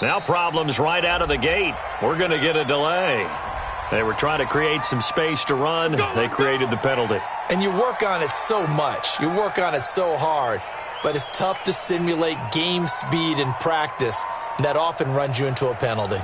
Now problems right out of the gate. We're going to get a delay. They were trying to create some space to run. They created the penalty. And you work on it so much. You work on it so hard. But it's tough to simulate game speed in practice. And that often runs you into a penalty.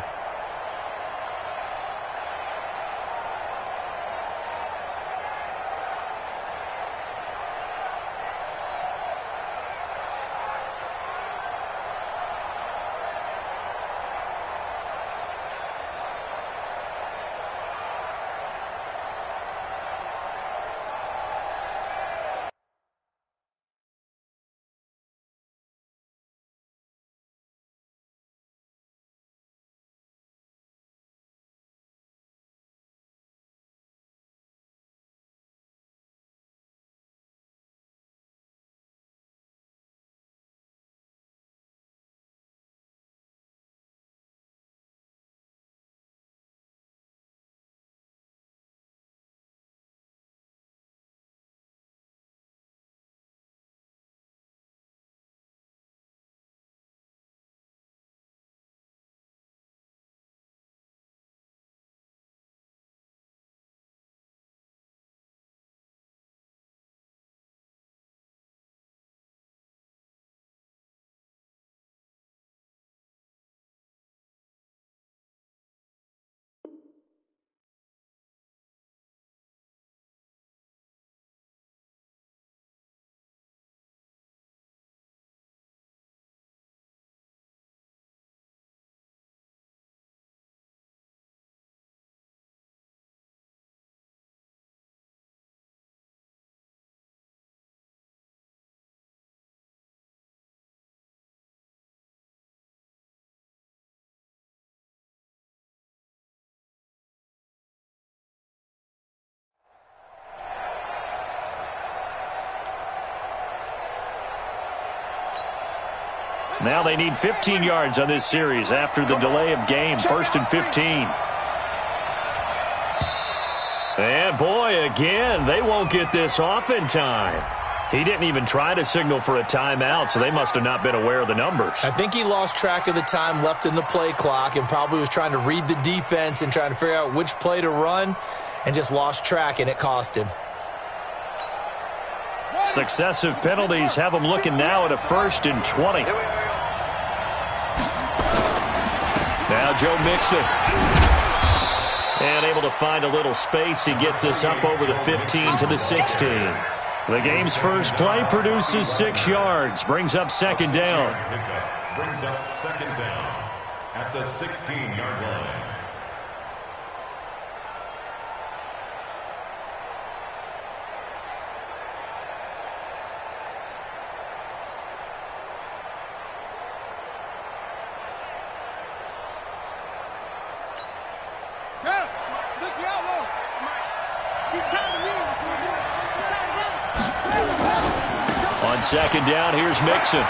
Now they need 15 yards on this series after the delay of game. 1st and 15. And boy, again, they won't get this off in time. He didn't even try to signal for a timeout, so they must have not been aware of the numbers. I think he lost track of the time left in the play clock and probably was trying to read the defense and trying to figure out which play to run and just lost track, and it cost him. Successive penalties have him looking now at a 1st and 20. Now Joe Mixon. And able to find a little space. He gets us up over the 15 to the 16. The game's first play produces 6 yards. Brings up 2nd down. Brings up 2nd down at the 16-yard line. On 2nd down, here's Mixon.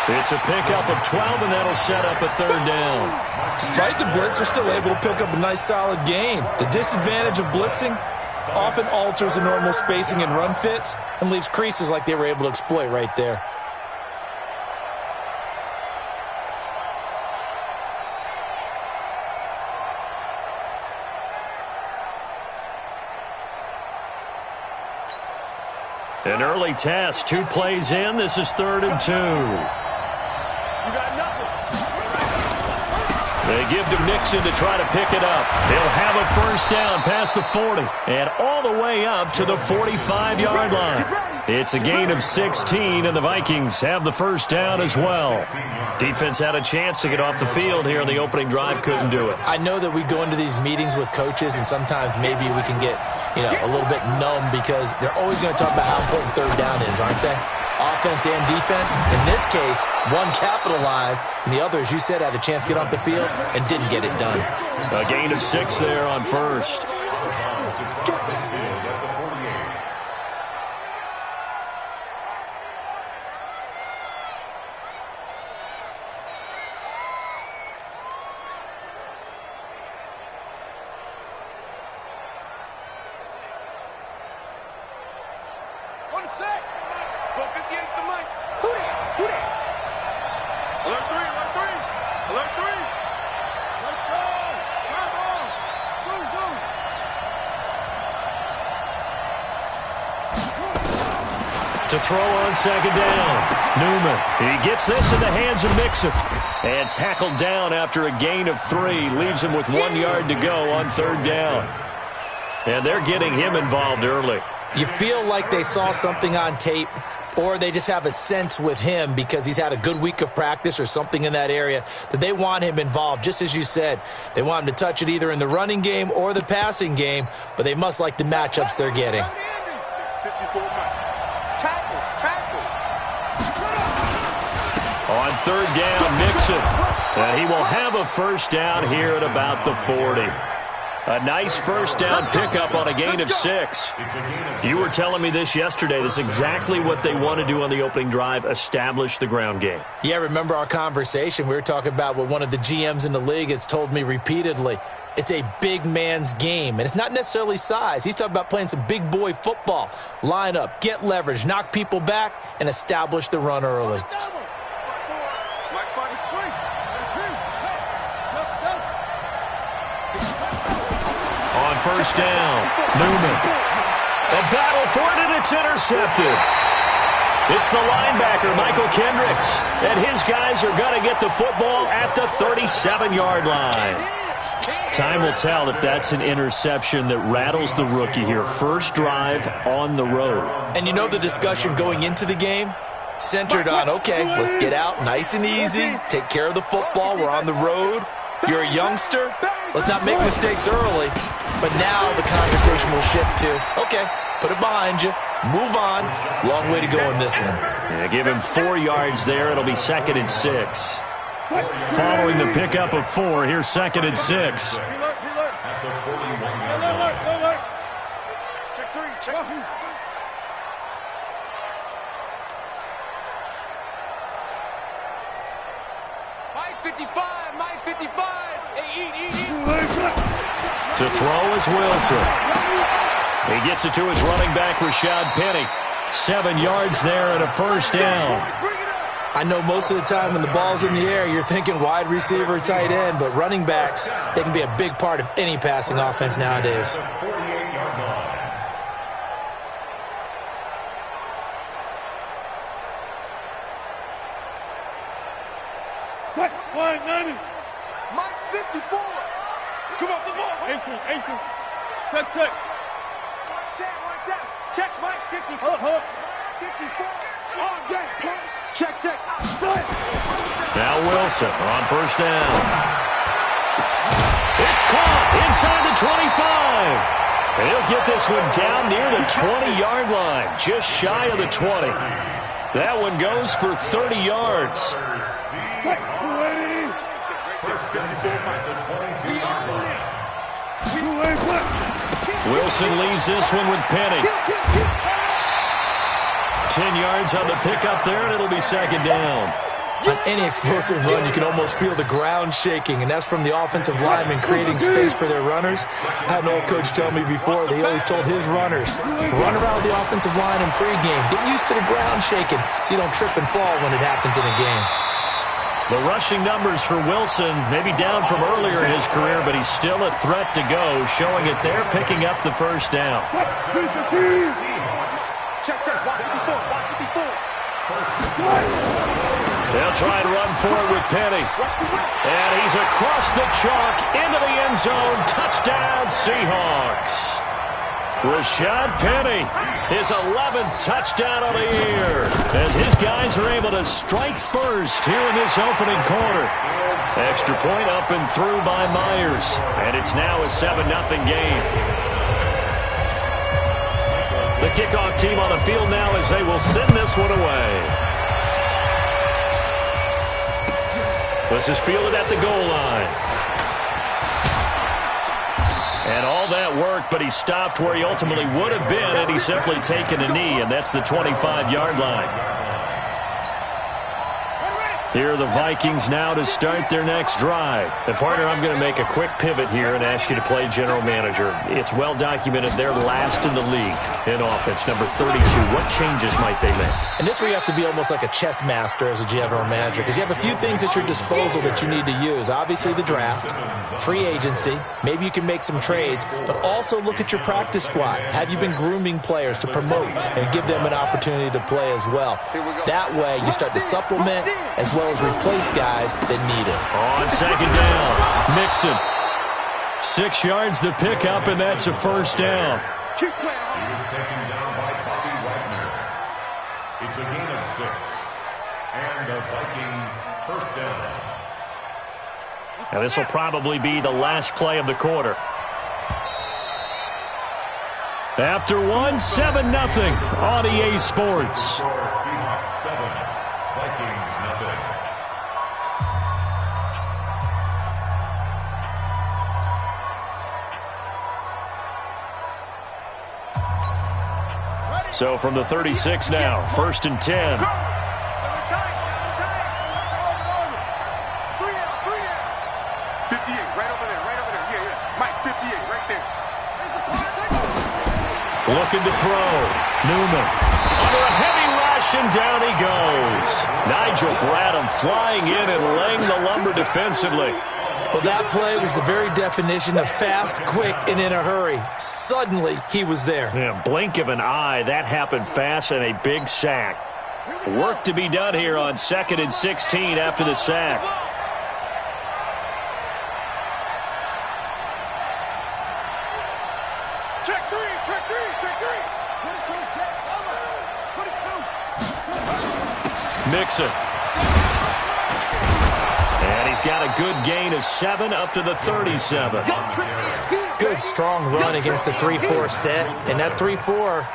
It's a pickup of 12, and that'll set up a 3rd down. Despite the blitz, they're still able to pick up a nice, solid gain. The disadvantage of blitzing often alters the normal spacing and run fits and leaves creases like they were able to exploit right there. An early test, 2 plays in. This is 3rd and 2. They give to Mixon to try to pick it up. He'll have a 1st down past the 40 and all the way up to the 45-yard line. It's a gain of 16, and the Vikings have the 1st down as well. Defense had a chance to get off the field here on the opening drive, couldn't do it. I know that we go into these meetings with coaches, and sometimes maybe we can get, a little bit numb because they're always going to talk about how important 3rd down is, aren't they? Offense and defense. In this case, one capitalized, and the other, as you said, had a chance to get off the field and didn't get it done. A gain of 6 there on 1st. To throw on second down. Newman, he gets this in the hands of Mixon. And tackled down after a gain of 3. Leaves him with 1 yard to go on third down. And they're getting him involved early. You feel like they saw something on tape, or they just have a sense with him because he's had a good week of practice or something in that area that they want him involved. Just as you said, they want him to touch it either in the running game or the passing game, but they must like the matchups they're getting. On third down, Mixon. And he will have a first down here at about the 40. A nice first down pickup on a gain of 6. You were telling me this yesterday. This is exactly what they want to do on the opening drive, establish the ground game. Yeah, remember our conversation? We were talking about what one of the GMs in the league has told me repeatedly. It's a big man's game, and it's not necessarily size. He's talking about playing some big boy football. Line up, get leverage, knock people back, and establish the run early. On first down, Newman. A battle for it, and it's intercepted. It's the linebacker, Michael Kendricks, and his guys are going to get the football at the 37-yard line. Time will tell if that's an interception that rattles the rookie here. First drive on the road. And you know the discussion going into the game? Centered on, okay, let's get out nice and easy, take care of the football, we're on the road. You're a youngster, let's not make mistakes early. But now the conversation will shift to, okay, put it behind you, move on. Long way to go in this one. Yeah, give him 4 yards there. It'll be 2nd and 6. Following the pickup of 4, here's 2nd and 6. To throw is Wilson. He gets it to his running back, Rashad Penny. 7 yards there and a first down. I know most of the time when the ball's in the air, you're thinking wide receiver, tight end, but running backs, they can be a big part of any passing offense nowadays. Mike 54. Come off the ball. Ankle. Check. One set. Check, Mike 54. 54. On deck. Check. Now Wilson on first down. It's caught inside the 25. And he'll get this one down near the 20-yard line, just shy of the 20. That one goes for 30 yards. Wilson leaves this one with Penny. 10 yards on the pickup there, and it'll be 2nd down. On any explosive run, you can almost feel the ground shaking, and that's from the offensive linemen creating space for their runners. I had an old coach tell me before that he always told his runners, run around the offensive line in pregame. Get used to the ground shaking so you don't trip and fall when it happens in a game. The rushing numbers for Wilson maybe down from earlier in his career, but he's still a threat to go, showing it there, picking up the first down. They'll try and run forward with Penny. And he's across the chalk into the end zone. Touchdown, Seahawks. Rashad Penny, his 11th touchdown of the year, as his guys are able to strike first here in this opening quarter. Extra point up and through by Myers, and it's now a 7-0 game. The kickoff team on the field now as they will send this one away. This is fielded at the goal line. And all that work, but he stopped where he ultimately would have been had he simply taken a knee, and that's the 25-yard line. Here are the Vikings now to start their next drive. And, partner, I'm going to make a quick pivot here and ask you to play general manager. It's well documented they're last in the league in offense, number 32. What changes might they make? And this where you have to be almost like a chess master as a general manager, because you have a few things at your disposal that you need to use. Obviously, the draft, free agency, maybe you can make some trades, but also look at your practice squad. Have you been grooming players to promote and give them an opportunity to play as well? That way, you start to supplement as well as replace guys that need it. On second down, Mixon. 6 yards the pickup, and that's a first down. He was taken down by Bobby Wagner. It's a gain of 6. And the Vikings first down. Now this will probably be the last play of the quarter. After 1, 7-0 on EA Sports. Seahawks 7, Vikings nothing. So from the 36 now, 1st and 10. 58, right over there. Yeah. Mike, 58, right there. Looking to throw. Newman. Under a heavy rush, and down he goes. Nigel Bradham flying in and laying the lumber defensively. Well, that play was the very definition of fast, quick, and in a hurry. Suddenly, he was there. Yeah, blink of an eye. That happened fast, and a big sack. Work to be done here on 2nd and 16 after the sack. Check three. 22. Mixon. And he's got a good gain of 7 up to the 37. Good, strong run against the 3-4 set. And that 3-4,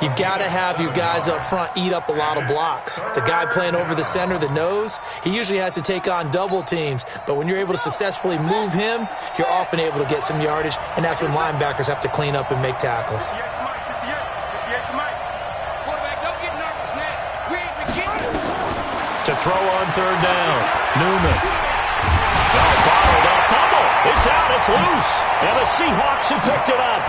you've got to have your guys up front eat up a lot of blocks. The guy playing over the center, the nose, he usually has to take on double teams. But when you're able to successfully move him, you're often able to get some yardage. And that's when linebackers have to clean up and make tackles. To throw on 3rd down. Newman. Bottled up. Fumble. It's out. It's loose. And the Seahawks have picked it up.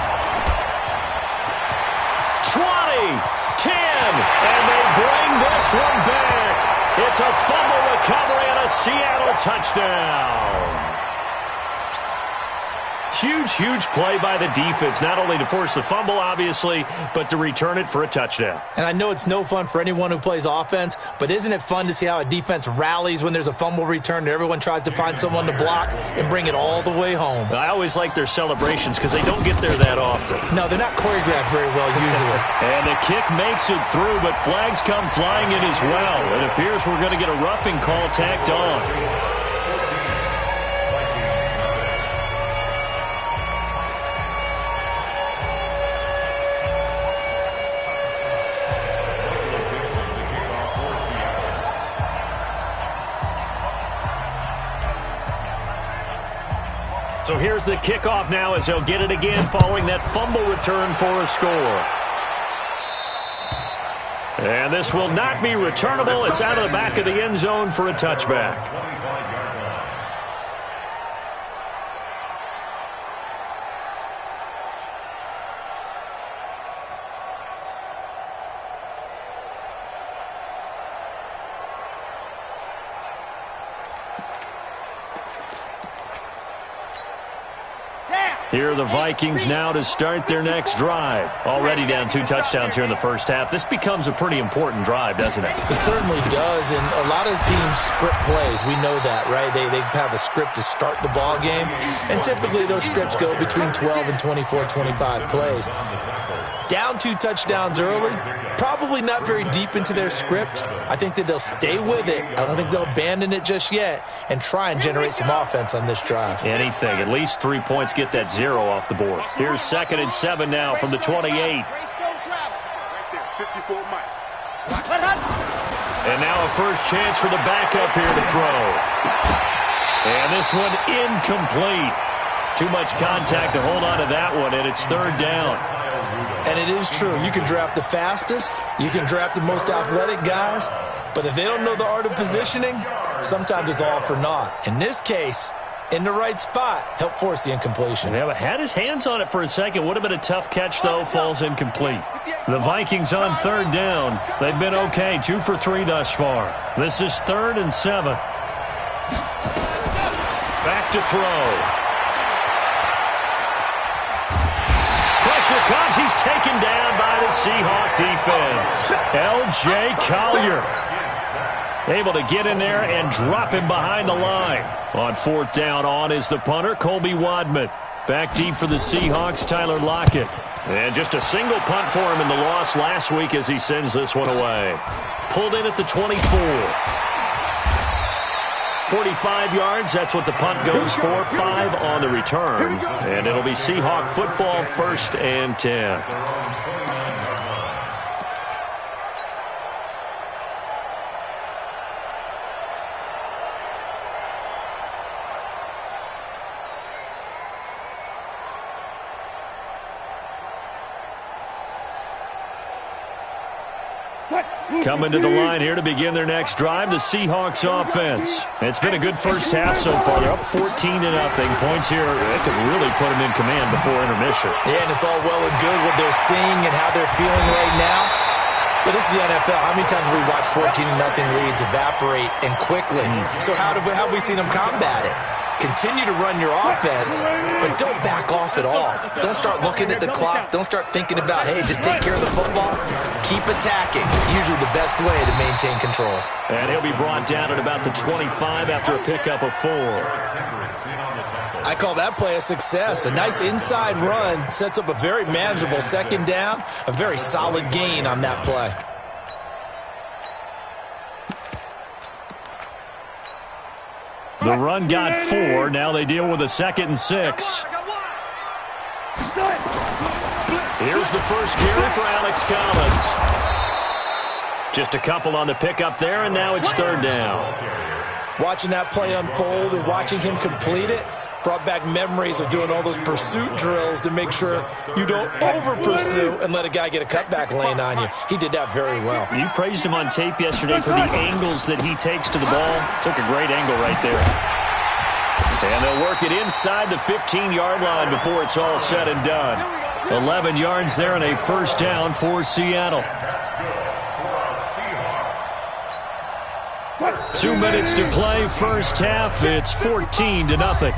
20, 10, and they bring this one back. It's a fumble recovery and a Seattle touchdown. Huge play by the defense, not only to force the fumble, obviously, but to return it for a touchdown. And I know it's no fun for anyone who plays offense, but isn't it fun to see how a defense rallies when there's a fumble return and everyone tries to find someone to block and bring it all the way home? I always like their celebrations because they don't get there that often. No, they're not choreographed very well usually. And the kick makes it through, but flags come flying in as well. It appears we're going to get a roughing call tacked on. So here's the kickoff now as he'll get it again following that fumble return for a score. And this will not be returnable. It's out of the back of the end zone for a touchback. Here are the Vikings now to start their next drive. Already down 2 touchdowns here in the first half. This becomes a pretty important drive, doesn't it? It certainly does, and a lot of teams script plays. We know that, right? They have a script to start the ball game, and typically those scripts go between 12 and 24, 25 plays. Down 2 touchdowns early, probably not very deep into their script. I think that they'll stay with it. I don't think they'll abandon it just yet and try and generate some offense on this drive. Anything. At least 3 points, get that 0 off the board. Here's 2nd and 7 now from the 28. And now a first chance for the backup here to throw. And this one incomplete. Too much contact to hold on to that one, and it's 3rd down. And it is true. You can draft the fastest. You can draft the most athletic guys. But if they don't know the art of positioning, sometimes it's all for naught. In this case, in the right spot, help force the incompletion. Yeah, but had his hands on it for a second. Would have been a tough catch, though. Falls incomplete. The Vikings on third down. They've been okay. 2 for 3 thus far. This is 3rd and 7. Back to throw. Pressure comes. He's taken down by the Seahawk defense. L.J. Collier able to get in there and drop him behind the line. On 4th down on is the punter, Colby Wadman. Back deep for the Seahawks, Tyler Lockett. And just a single punt for him in the loss last week as he sends this one away. Pulled in at the 24. 45 yards, that's what the punt goes for. 5 on the return. And it'll be Seahawk football, 1st and 10. Coming to the line here to begin their next drive, the Seahawks offense. It's been a good first half so far. They're up 14-0. Points here, they could really put them in command before intermission. Yeah, and it's all well and good what they're seeing and how they're feeling right now. But this is the NFL. How many times have we watched 14-0 leads evaporate and quickly? So how have we seen them combat it? Continue to run your offense, but don't back off at all. Don't start looking at the clock. Don't start thinking about, hey, just take care of the football. Keep attacking. Usually the best way to maintain control. And he'll be brought down at about the 25 after a pickup of 4. I call that play a success. A nice inside run sets up a very manageable 2nd down. A very solid gain on that play. The run got 4. Now they deal with a 2nd and 6. Here's the first carry for Alex Collins. Just a couple on the pickup there, and now it's 3rd down. Watching that play unfold and watching him complete it brought back memories of doing all those pursuit drills to make sure you don't over-pursue and let a guy get a cutback lane on you. He did that very well. You praised him on tape yesterday for the angles that he takes to the ball. Took a great angle right there. And they'll work it inside the 15-yard line before it's all said and done. 11 yards there and a 1st down for Seattle. 2 minutes to play, first half. It's 14-0.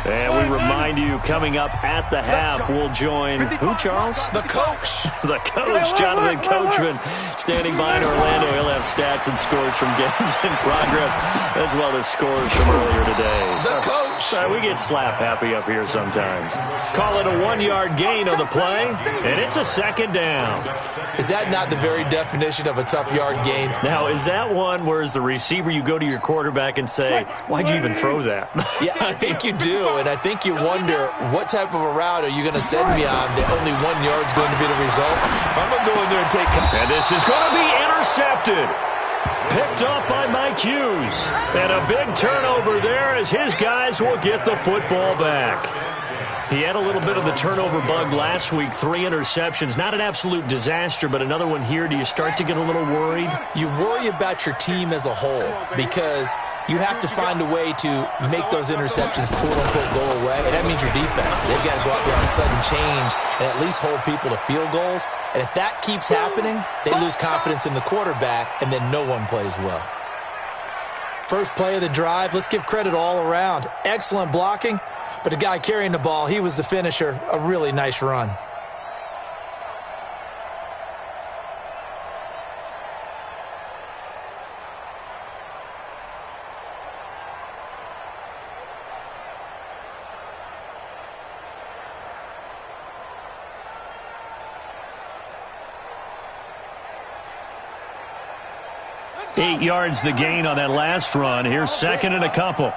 And we remind you, coming up at the half, we'll join who, Charles? The coach. The coach, Jonathan Coachman, standing by in Orlando. He'll have stats and scores from games in progress, as well as scores from earlier today. The coach. We get slap happy up here sometimes. Call it a 1-yard gain on the play, and it's a 2nd down. Is that not the very definition of a tough yard gain? Now, is that one where as the receiver you go to your quarterback and say, why'd you even throw that? Yeah, I think you do. And I think you wonder, what type of a route are you going to send me on that only 1 yard is going to be the result? If I'm going to go in there and take... And this is going to be intercepted. Picked up by Mike Hughes. And a big turnover there as his guys will get the football back. He had a little bit of the turnover bug last week, 3 interceptions. Not an absolute disaster, but another one here. Do you start to get a little worried? You worry about your team as a whole because you have to find a way to make those interceptions quote-unquote go away. And that means your defense. They've got to go out there on sudden change and at least hold people to field goals. And if that keeps happening, they lose confidence in the quarterback, and then no one plays well. First play of the drive, let's give credit all around. Excellent blocking. But the guy carrying the ball, he was the finisher. A really nice run. Eight yards the gain on that last run. Here's 2nd and a couple.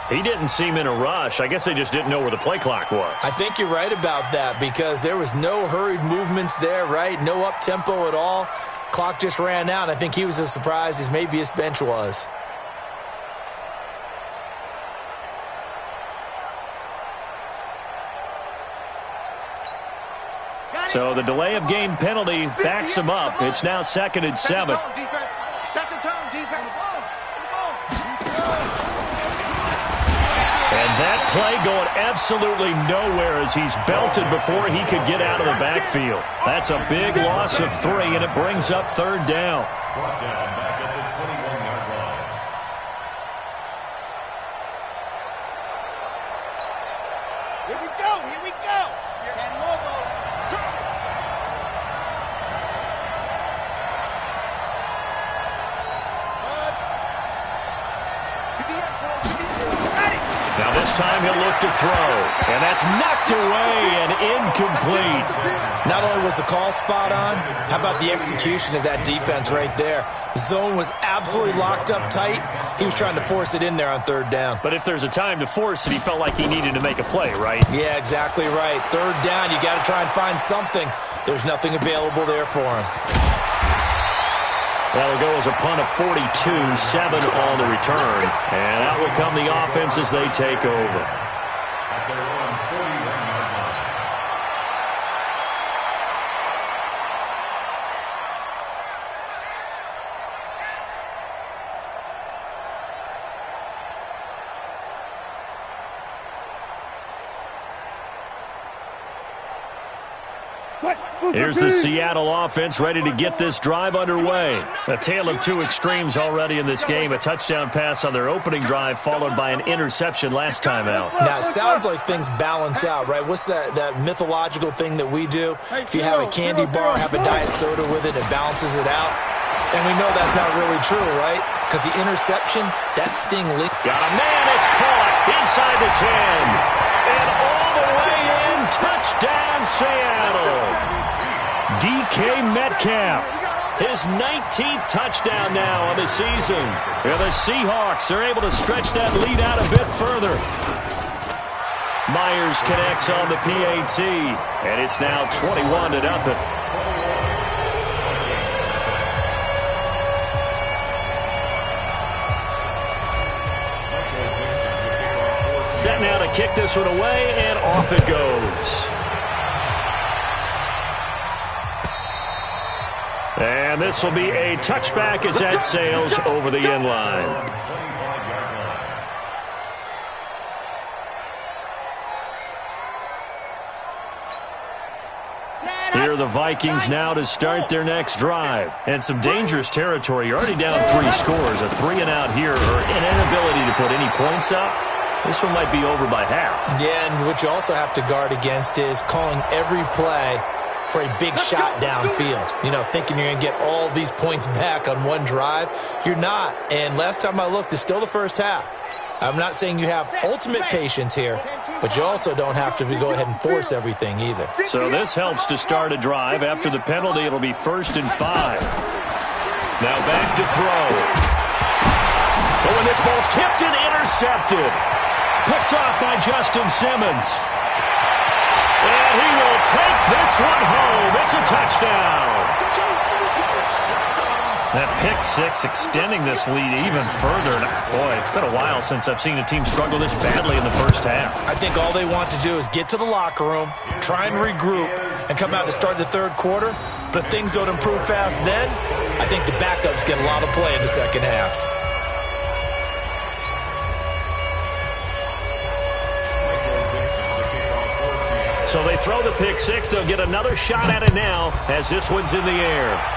He didn't seem in a rush. I guess they just didn't know where the play clock was. I think you're right about that because there was no hurried movements there, right? No up-tempo at all. Clock just ran out. I think he was as surprised as maybe his bench was. So the delay of game penalty backs him up. It's now 2nd and 7. And that play going absolutely nowhere as he's belted before he could get out of the backfield. That's a big loss of 3, and it brings up 3rd down. Brought down back at the 21-yard line. Here we go. Here we go. Ten Lobo. Now this time he'll look to throw, and that's knocked away and incomplete. Not only was the call spot on, how about the execution of that defense right there? Zone was absolutely locked up tight. He was trying to force it in there on 3rd down. But if there's a time to force it, he felt like he needed to make a play, right? Yeah, exactly right. 3rd down, you got to try and find something. There's nothing available there for him. That'll go as a punt of 42, 7 on the return. And out will come the offense as they take over. At their own 41-yard line. Here's the Seattle offense ready to get this drive underway. A tale of 2 extremes already in this game. A touchdown pass on their opening drive followed by an interception last time out. Now, it sounds like things balance out, right? What's that mythological thing that we do? If you have a candy bar, have a diet soda with it, it balances it out. And we know that's not really true, right? Because the interception, that sting linked. Got a man, it's caught inside the 10. And all the way in, touchdown Seattle. DK Metcalf, his 19th touchdown now on the season. And the Seahawks are able to stretch that lead out a bit further. Myers connects on the PAT, and it's now 21-0. Set now to kick this one away, and off it goes. And this will be a touchback as that sails over the end line. Here are the Vikings now to start their next drive. And some dangerous territory. You're already down 3 scores. A 3-and-out here, or an inability to put any points up. This one might be over by half. Yeah, and what you also have to guard against is calling every play for a big shot downfield. You know, thinking you're going to get all these points back on one drive. You're not. And last time I looked, it's still the first half. I'm not saying you have ultimate patience here, but you also don't have to go ahead and force everything either. So this helps to start a drive. After the penalty, it'll be 1st and 5. Now back to throw. Oh, and this ball's tipped and intercepted. Picked off by Justin Simmons. And he will take this one home. It's a touchdown. That pick 6 extending this lead even further. Boy, it's been a while since I've seen a team struggle this badly in the first half. I think all they want to do is get to the locker room, try and regroup, and come out to start the 3rd quarter. But if things don't improve fast then, I think the backups get a lot of play in the 2nd half. So they throw the pick 6. They'll get another shot at it now as this one's in the air.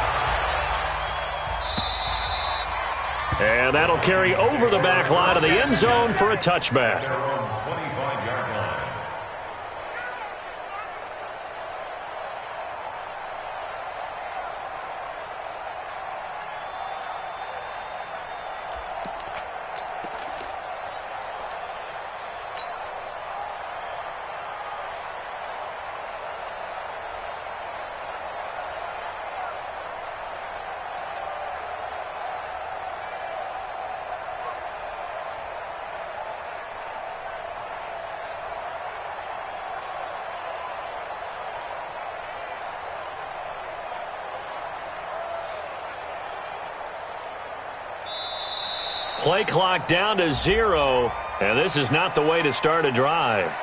And that'll carry over the back line of the end zone for a touchback. Play clock down to 0, and this is not the way to start a drive.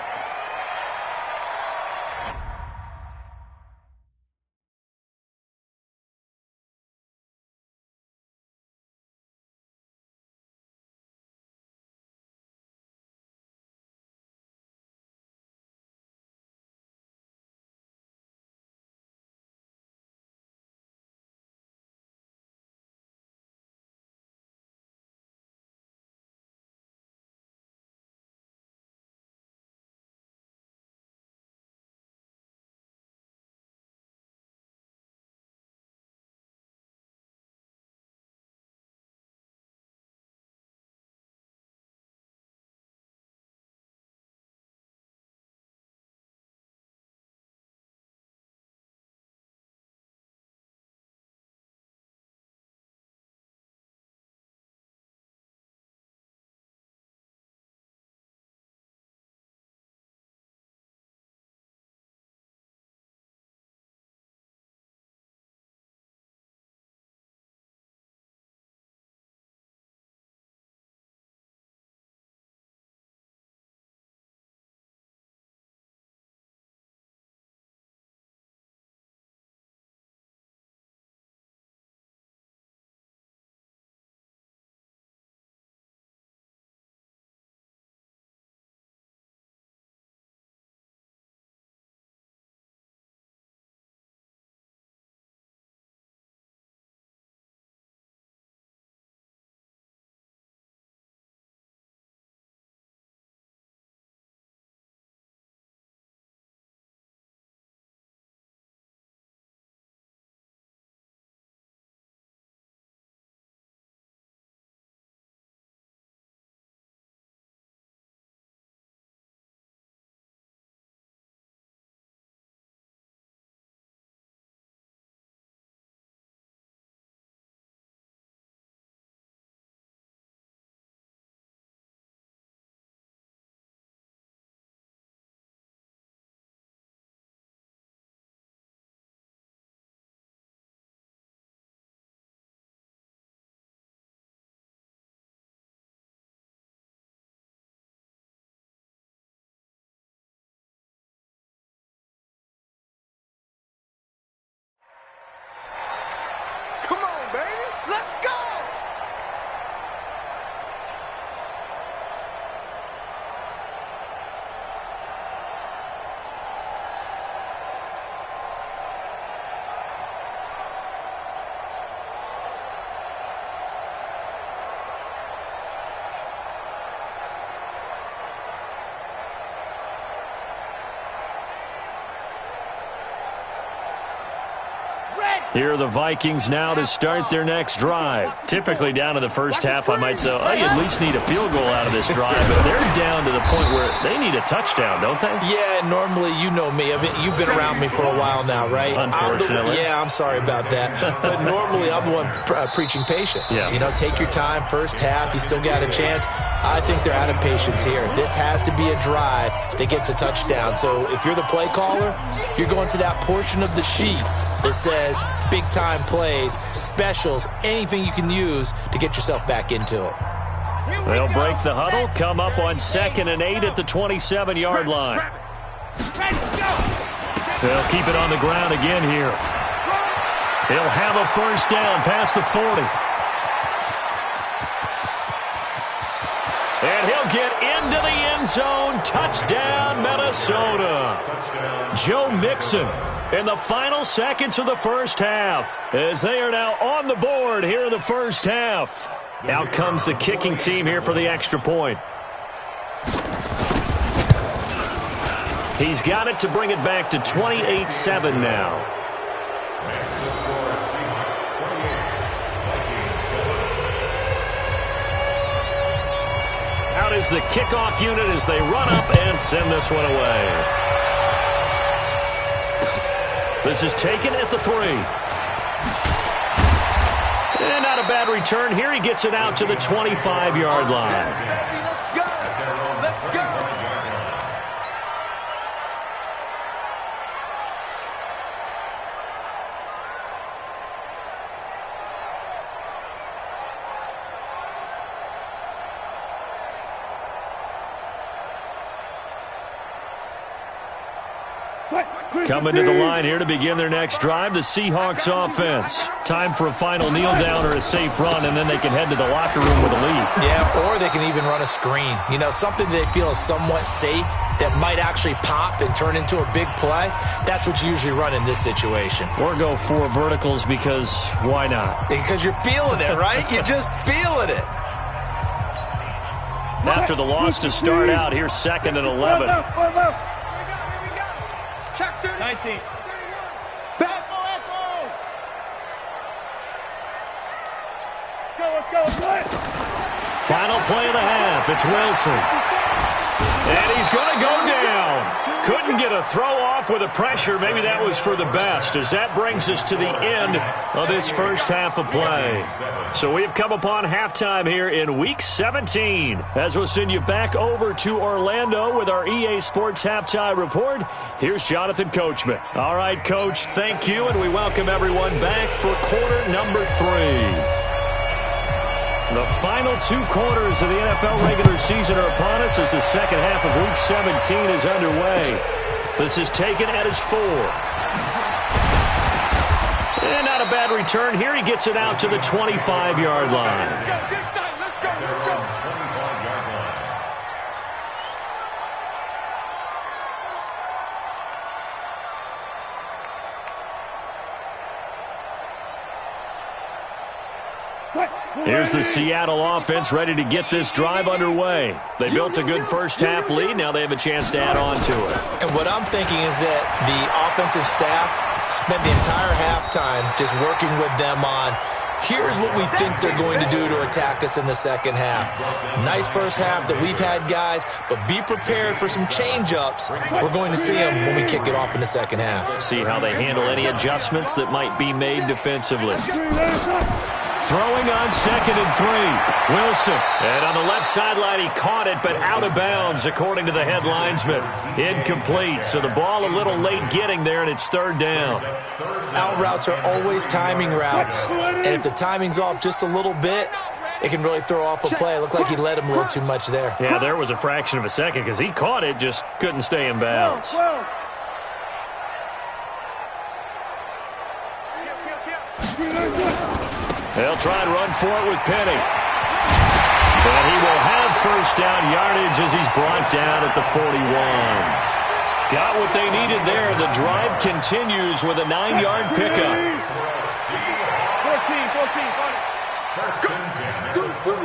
Come on, baby. Let's go. Here are the Vikings now to start their next drive. Typically down to the first half, I might say, oh, you at least need a field goal out of this drive. But they're down to the point where they need a touchdown, don't they? Yeah, normally, you know me. I mean, you've been around me for a while now, right? Unfortunately. I'm sorry about that. But normally, I'm the one preaching patience. Yeah. You know, take your time. First half, you still got a chance. I think they're out of patience here. This has to be a drive that gets a touchdown. So if you're the play caller, you're going to that portion of the sheet that says big-time plays, specials, anything you can use to get yourself back into it. They'll break the huddle, come up on 2nd and 8 at the 27-yard line. They'll keep it on the ground again here. He'll have a first down past the 40. And he'll get into the end zone. Touchdown, Minnesota. Joe Mixon in the final seconds of the first half, as they are now on the board here in the first half. Out comes the kicking team here for the extra point. He's got it to bring it back to 28-7 now. Out is the kickoff unit as they run up and send this one away. This is taken at the 3. And not a bad return here. He gets it out to the 25-yard line. Let's go. Let's go. Coming to the line here to begin their next drive, the Seahawks offense. Time for a final kneel down or a safe run, and then they can head to the locker room with a lead. Yeah, or they can even run a screen. You know, something they feel is somewhat safe that might actually pop and turn into a big play. That's what you usually run in this situation. Or go 4 verticals because why not? Because you're feeling it, right? You're just feeling it. After the loss to start out, here's 2nd and 11. Check 30. 19. Echo, echo. Let's go. Final play of the half. It's Wilson. And he's going to go down. Couldn't get a throw off with the pressure. Maybe that was for the best, as that brings us to the end of this first half of play. So we've come upon halftime here in Week 17, as we'll send you back over to Orlando with our EA Sports Halftime Report. Here's Jonathan Coachman. All right, Coach, thank you, and we welcome everyone back for quarter number 3. The final 2 quarters of the NFL regular season are upon us as the second half of Week 17 is underway. This is taken at his 4. And not a bad return here. He gets it out to the 25-yard line. Let's go. Here's the Seattle offense ready to get this drive underway. They built a good first half lead. Now they have a chance to add on to it. And what I'm thinking is that the offensive staff spent the entire halftime just working with them on, here's what we think they're going to do to attack us in the second half. Nice first half that we've had, guys, but be prepared for some change-ups. We're going to see them when we kick it off in the second half. See how they handle any adjustments that might be made defensively. Throwing on 2nd and 3. Wilson. And on the left sideline, he caught it, but out of bounds, according to the head linesman. Incomplete. So the ball a little late getting there, and it's 3rd down. Out routes are always timing routes. And if the timing's off just a little bit, it can really throw off a play. It looked like he led him a little too much there. Yeah, there was a fraction of a second because he caught it, just couldn't stay in bounds. They'll try and run for it with Penny. But he will have first down yardage as he's brought down at the 41. Got what they needed there. The drive continues with a 9-yard pickup. 14.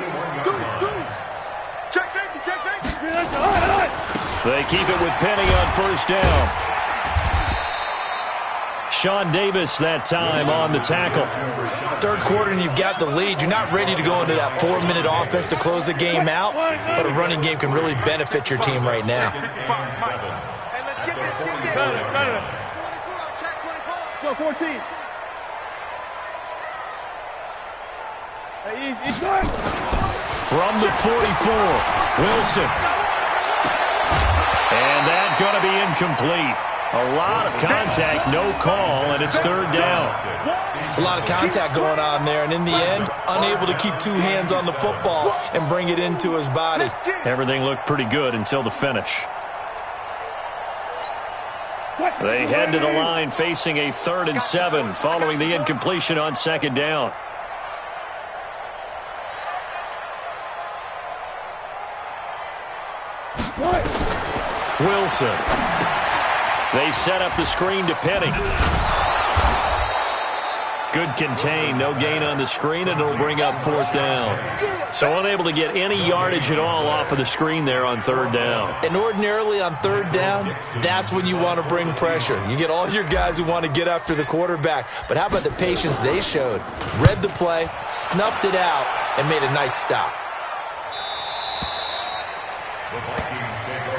Check safety. They keep it with Penny on first down. Sean Davis that time on the tackle. Third quarter and you've got the lead. You're not ready to go into that 4-minute offense to close the game out, but a running game can really benefit your team right now. Hey, let's get this. 24. Check 24. Go, 14. Hey, he's good. From the 44, Wilson. And that's going to be incomplete. A lot of contact, no call, and it's 3rd down. It's a lot of contact going on there, and in the end, unable to keep 2 hands on the football and bring it into his body. Everything looked pretty good until the finish. They head to the line facing a 3rd and 7 following the incompletion on 2nd down. Wilson. They set up the screen to Penny. Good contain, no gain on the screen, and it'll bring up 4th down. So unable to get any yardage at all off of the screen there on 3rd down. And ordinarily on 3rd down, that's when you want to bring pressure. You get all your guys who want to get after the quarterback. But how about the patience they showed? Read the play, snuffed it out, and made a nice stop.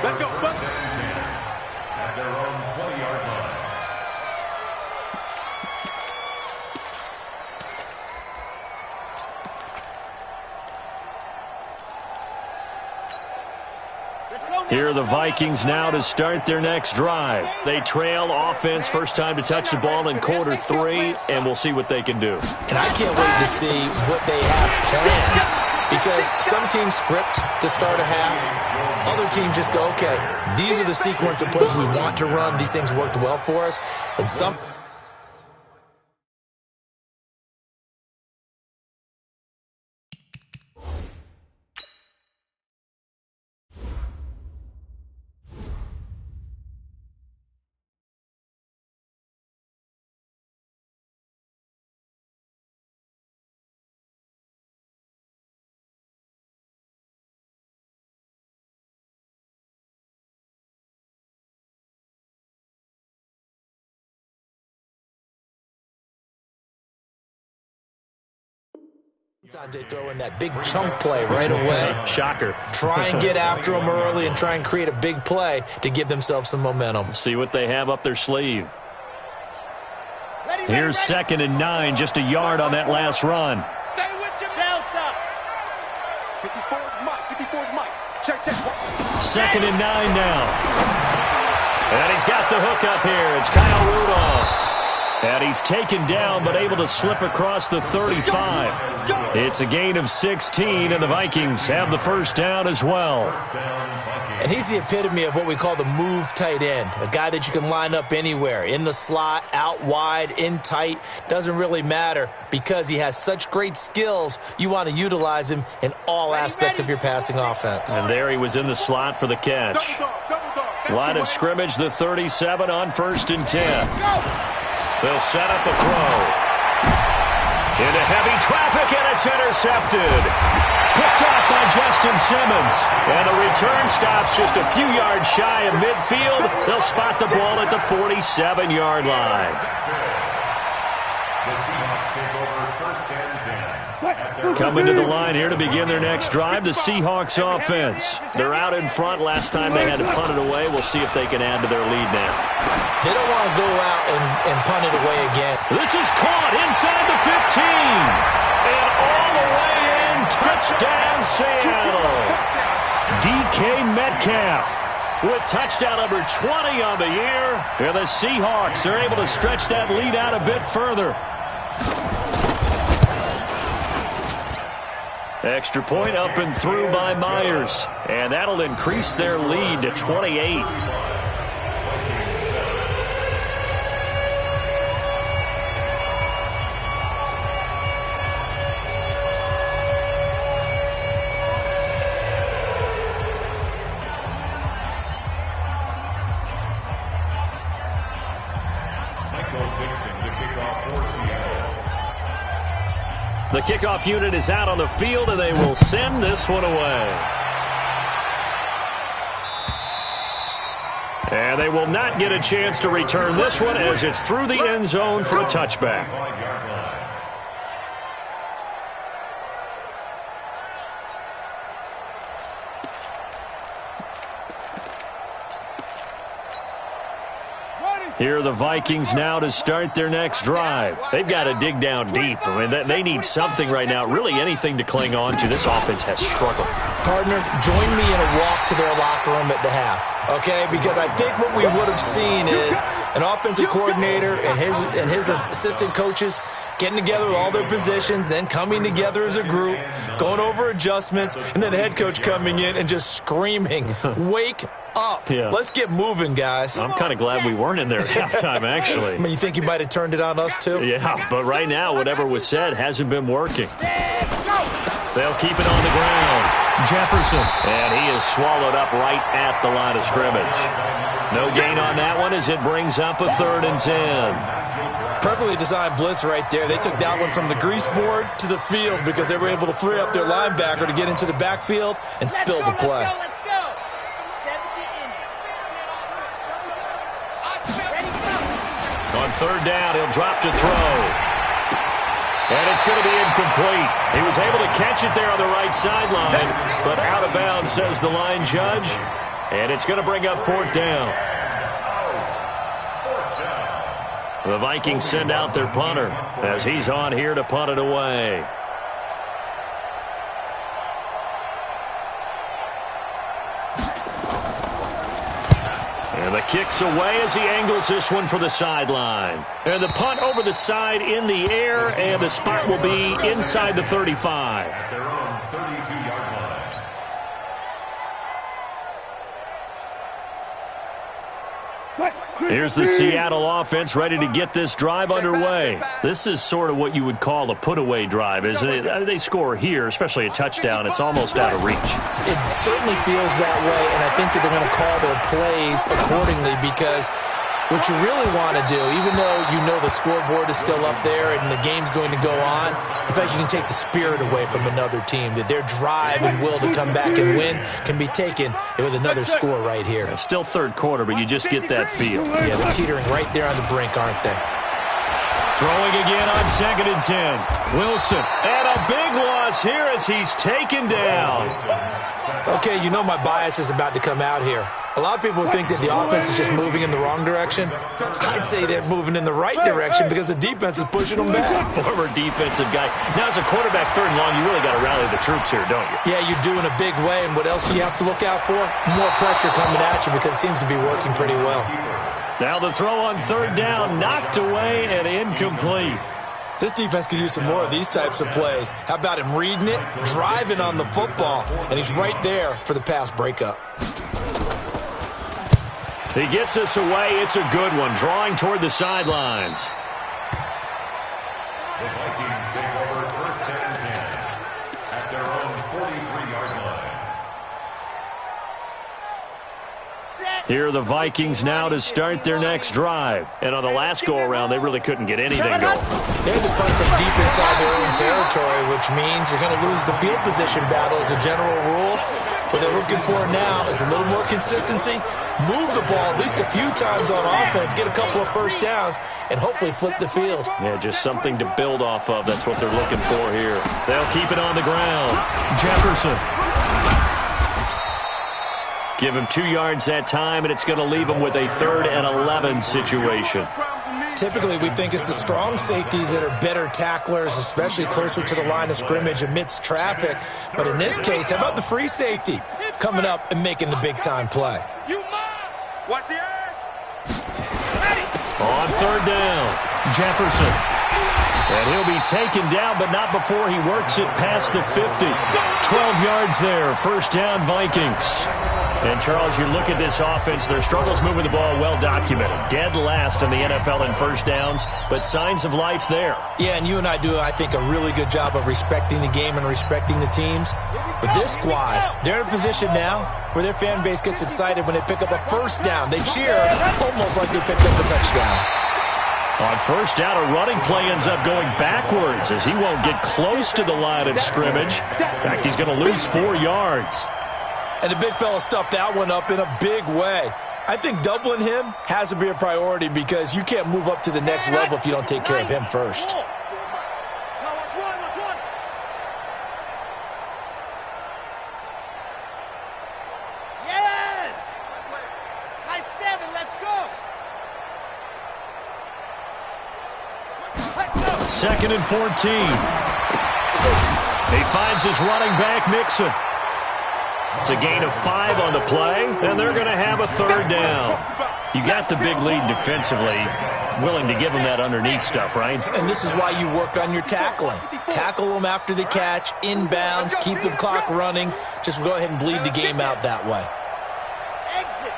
Let's go. At their own 20-yard line. Here are the Vikings now to start their next drive. They trail offense, first time to touch the ball in quarter 3, and we'll see what they can do. And I can't wait to see what they have planned Because some teams script to start a half. Other teams just go, okay, these are the sequence of plays we want to run. These things worked well for us. And some... Sometimes they throw in that big chunk play right away. Shocker. Try and get after them early and try and create a big play to give themselves some momentum. See what they have up their sleeve. Ready, Here's ready. 2nd and 9, just a yard on that last run. Stay with your Delta. 54 Mike. Check. 2nd and 9 now. And he's got the hook up here. It's Kyle Rudolph. And he's taken down but able to slip across the 35. It's a gain of 16, and the Vikings have the first down as well. And he's the epitome of what we call the move tight end, a guy that you can line up anywhere, in the slot, out wide, in tight, doesn't really matter because he has such great skills. You want to utilize him in all aspects of your passing offense. And there he was in the slot for the catch. Line of scrimmage, the 37 on 1st and 10. They'll set up a throw. Into heavy traffic, and it's intercepted. Picked off by Justin Simmons. And the return stops just a few yards shy of midfield. They'll spot the ball at the 47-yard line. The Seahawks take over 1st and 10. Coming to the line here to begin their next drive, the Seahawks offense. They're out in front. Last time they had to punt it away. We'll see if they can add to their lead now. They don't want to go out and punt it away again. This is caught inside the 15. And all the way in, touchdown Seattle. DK Metcalf with touchdown number 20 on the year. And the Seahawks are able to stretch that lead out a bit further. Extra point up and through by Myers. And that'll increase their lead to 28. The kickoff unit is out on the field, and they will send this one away. And they will not get a chance to return this one as it's through the end zone for a touchback. Here are the Vikings now to start their next drive. They've got to dig down deep. I mean, they need something right now, really anything to cling on to. This offense has struggled. Partner, join me in a walk to their locker room at the half, okay? Because I think what we would have seen is an offensive coordinator and his assistant coaches getting together with all their positions, then coming together as a group, going over adjustments, and then the head coach coming in and just screaming, wake up. Yeah. Let's get moving, guys. I'm kind of glad we weren't in there at halftime, actually. I mean, you think you might have turned it on us, too? Yeah, but right now, whatever was said hasn't been working. They'll keep it on the ground. Jefferson. And he is swallowed up right at the line of scrimmage. No gain on that one as it brings up a 3rd and 10. Perfectly designed blitz right there. They took that one from the grease board to the field because they were able to free up their linebacker to get into the backfield and spill the play. Let's go. 70 in. Ready, go. On 3rd down, he'll drop to throw. And it's going to be incomplete. He was able to catch it there on the right sideline, but out of bounds, says the line judge. And it's going to bring up 4th down. The Vikings send out their punter as he's on here to punt it away. And the kick's away as he angles this one for the sideline. And the punt over the side in the air, and the spot will be inside the 35. At their own 32-yard line. Here's the Seattle offense ready to get this drive underway. This is sort of what you would call a put-away drive, isn't it? They score here, especially a touchdown. It's almost out of reach. It certainly feels that way, and I think that they're going to call their plays accordingly because what you really want to do, even though you know the scoreboard is still up there and the game's going to go on, I feel like you can take the spirit away from another team, that their drive and will to come back and win can be taken with another score right here. It's still third quarter, but you just get that feel. Yeah, they're teetering right there on the brink, aren't they? Throwing again on 2nd and 10. Wilson, and a big loss here as he's taken down. Okay, you know my bias is about to come out here. A lot of people think that the offense is just moving in the wrong direction. I'd say they're moving in the right direction because the defense is pushing them back. Former defensive guy. Now, as a quarterback, 3rd and long, you really got to rally the troops here, don't you? Yeah, you do in a big way, and what else do you have to look out for? More pressure coming at you because it seems to be working pretty well. Now the throw on 3rd down, knocked away and incomplete. This defense could use some more of these types of plays. How about him reading it, driving on the football, and he's right there for the pass breakup. He gets us away. It's a good one, drawing toward the sidelines. The Vikings take over 1st and 10 at their own 43-yard line. Here are the Vikings now to start their next drive. And on the last go-around, they really couldn't get anything going. They had to punt from deep inside their own territory, which means you're going to lose the field position battle as a general rule. What they're looking for now is a little more consistency, move the ball at least a few times on offense, get a couple of first downs, and hopefully flip the field. Yeah, just something to build off of. That's what they're looking for here. They'll keep it on the ground. Jefferson. Give him 2 yards that time, and it's going to leave him with a 3rd and 11 situation. Typically, we think it's the strong safeties that are better tacklers, especially closer to the line of scrimmage amidst traffic. But in this case, how about the free safety coming up and making the big-time play? Watch the edge. On 3rd down, Jefferson. And he'll be taken down, but not before he works it past the 50. 12 yards there, 1st down Vikings. And, Charles, you look at this offense, their struggles moving the ball well documented. Dead last in the NFL in first downs, but signs of life there. Yeah, and you and I do, I think, a really good job of respecting the game and respecting the teams. But this squad, they're in a position now where their fan base gets excited when they pick up a first down. They cheer almost like they picked up a touchdown. On 1st down, a running play ends up going backwards as he won't get close to the line of scrimmage. In fact, he's going to lose 4 yards. And the big fella stuffed that one up in a big way. I think doubling him has to be a priority because you can't move up to the next level if you don't take care of him first. Yes! Nice 7, let's go! 2nd and 14. He finds his running back, Mixon. It's a gain of 5 on the play, and they're going to have a 3rd down. You got the big lead defensively, willing to give him that underneath stuff, right? And this is why you work on your tackling. Tackle them after the catch, inbounds, keep the clock running. Just go ahead and bleed the game out that way. Exit!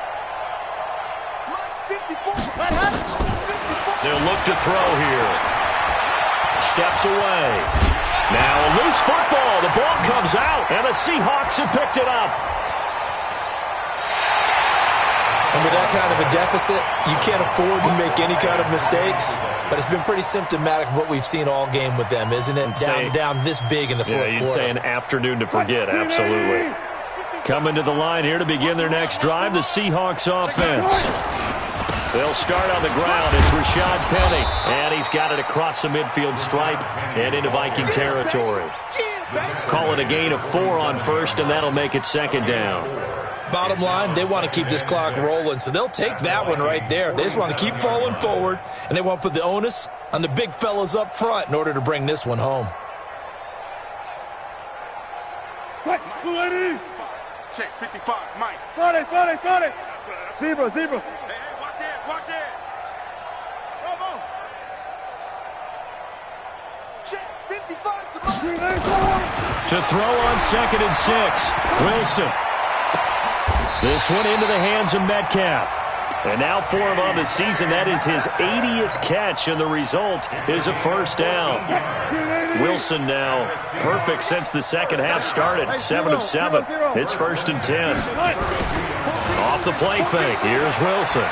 They'll look to throw here. Steps away. Now a loose football. The ball comes out, and the Seahawks have picked it up. And with that kind of a deficit, you can't afford to make any kind of mistakes. But it's been pretty symptomatic of what we've seen all game with them, isn't it? Down this big in the fourth quarter. Yeah, you'd say an afternoon to forget, absolutely. Coming to the line here to begin their next drive, the Seahawks offense. They'll start on the ground. It's Rashad Penny, and he's got it across the midfield stripe and into Viking territory. Call it a gain of 4 on 1st, and that'll make it 2nd down. Bottom line, they want to keep this clock rolling, so they'll take that one right there. They just want to keep falling forward, and they want to put the onus on the big fellas up front in order to bring this one home. Check 55, Mike. Got it. Zebra. Hey, watch it. Bravo. Check, 55 To throw on 2nd and 6. Wilson. This one into the hands of Metcalf. And now for him on the season, that is his 80th catch, and the result is a first down. Wilson now perfect since the second half started, 7 of 7. It's 1st and 10. Off the play fake, here's Wilson.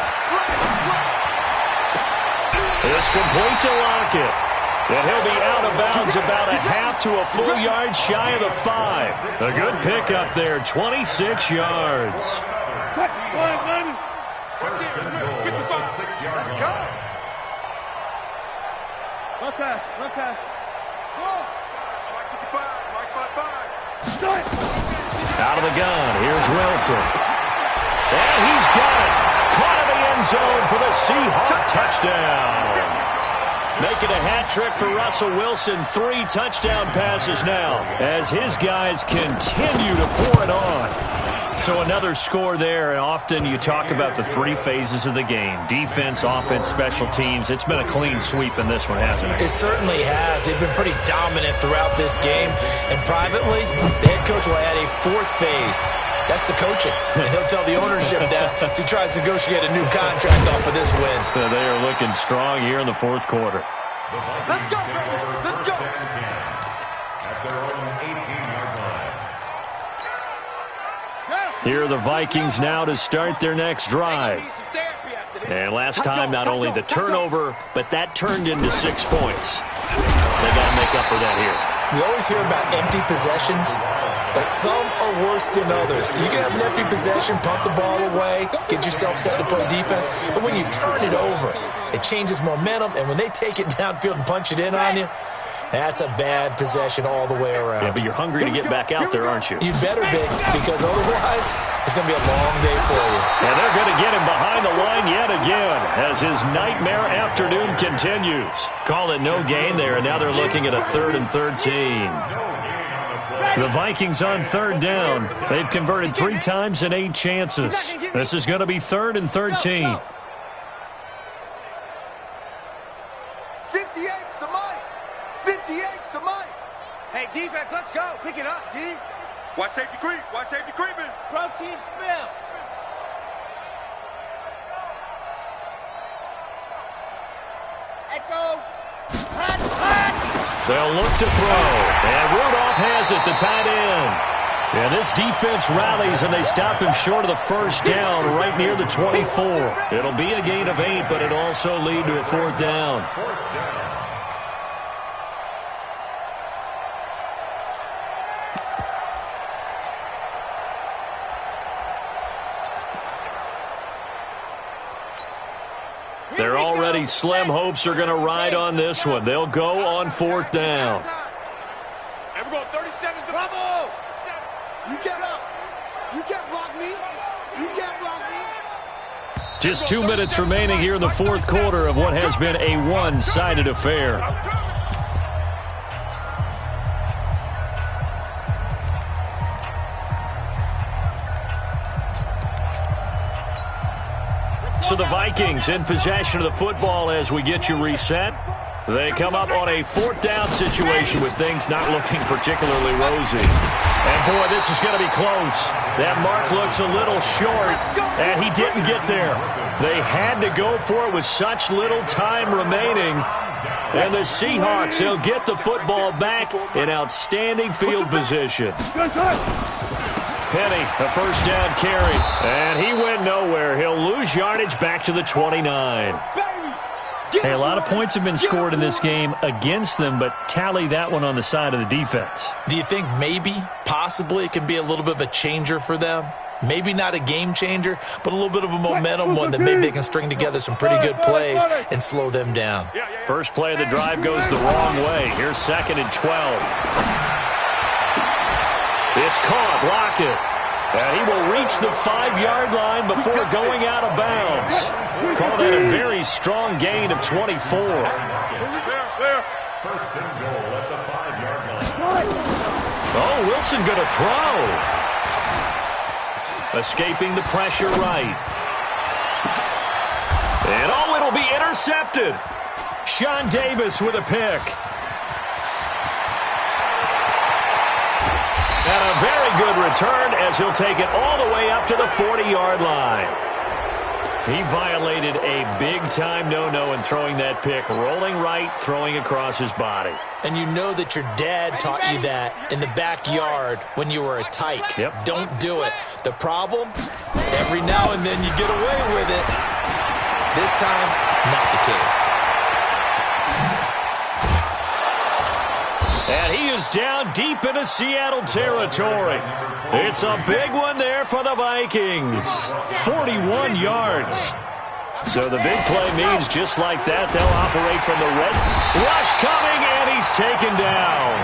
It's complete to Lockett. And he'll be out of bounds about a half to a full yard shy of the 5. A good pickup there, 26 yards. First and goal at the 6-yard line. Run pass. Mike 55. Out of the gun, here's Wilson. And he's got it. Caught in the end zone for the Seahawk touchdown. Making a hat trick for Russell Wilson. 3 touchdown passes now as his guys continue to pour it on. So another score there, and often you talk about the 3 phases of the game. Defense, offense, special teams. It's been a clean sweep in this one, hasn't it? It certainly has. They've been pretty dominant throughout this game. And privately, the head coach will add a 4th phase. That's the coaching. And he'll tell the ownership that as he tries to negotiate a new contract off of this win. They are looking strong here in the 4th quarter. Let's go, Let's go. At their own 18-yard line. Here are the Vikings now to start their next drive. And last time, not only the turnover, but that turned into 6 points. They got to make up for that here. We always hear about empty possessions, but some are worse than others. You can have an empty possession, pump the ball away, get yourself set to play defense, but when you turn it over, it changes momentum, and when they take it downfield and punch it in on you, that's a bad possession all the way around. Yeah, but you're hungry to get back out there, aren't you? You better be, because otherwise it's going to be a long day for you. And they're going to get him behind the line yet again as his nightmare afternoon continues. Call it no gain there, and now they're looking at a 3rd and 13. The Vikings on 3rd down. They've converted 3 times in 8 chances. This is going to be 3rd and 13. 58's the money. 58's the money. Hey, defense, let's go. Pick it up, D. Watch safety creep. Creeping. Protein spill. Echo. Pat. They'll look to throw. And Rudolph has it, the tight end. And this defense rallies, and they stop him short of the first down right near the 24. It'll be a gain of 8, but it'll also lead to a 4th down. They're already slim hopes are going to ride on this one. They'll go on 4th down. And we're going 30 seconds. Bravo! You can't block me. You can't block me. Just 2 minutes remaining here in the 4th quarter of what has been a one-sided affair. So the Vikings in possession of the football as we get you reset. They come up on a 4th down situation with things not looking particularly rosy. And, boy, this is going to be close. That mark looks a little short, and he didn't get there. They had to go for it with such little time remaining. And the Seahawks, they'll get the football back in outstanding field position. Penny, a first down carry, and he went nowhere. He'll lose yardage back to the 29. Hey, a lot of points have been scored in this game against them, but tally that one on the side of the defense. Do you think maybe, possibly, it can be a little bit of a changer for them? Maybe not a game changer, but a little bit of a momentum one that maybe they can string together some pretty good plays and slow them down. First play of the drive goes the wrong way. Here's 2nd and 12. It's caught, Lockett. And he will reach the 5-yard line before going out of bounds. Call that a very strong gain of 24. First and goal at the 5-yard line. Oh, Wilson going to throw. Escaping the pressure right. intercepted. Sean Davis with a pick. And a very good return as he'll take it all the way up to the 40-yard line. He violated a big-time no-no in throwing that pick, rolling right, throwing across his body. And you know that your dad taught you that in the backyard when you were a tyke. Yep. Don't do it. The problem, every now and then you get away with it. This time, not the case. And he is down deep into Seattle territory. It's a big one there for the Vikings. 41 yards. So the big play means just like that, they'll operate from the red. Rush coming, and he's taken down.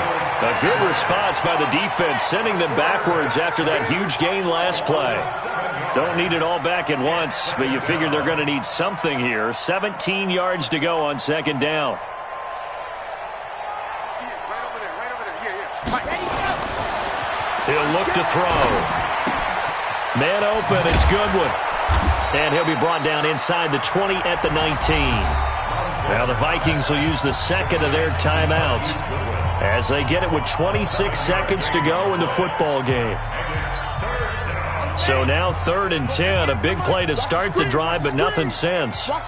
A good response by the defense, sending them backwards after that huge gain last play. Don't need it all back at once, but you figure they're going to need something here. 17 yards to go on second down. He'll look to throw. Man open, it's Goodwin. And he'll be brought down inside the 20 at the 19. Now the Vikings will use the second of their timeouts as they get it with 26 seconds to go in the football game. So now 3rd and 10, a big play to start the drive, but nothing since. They'll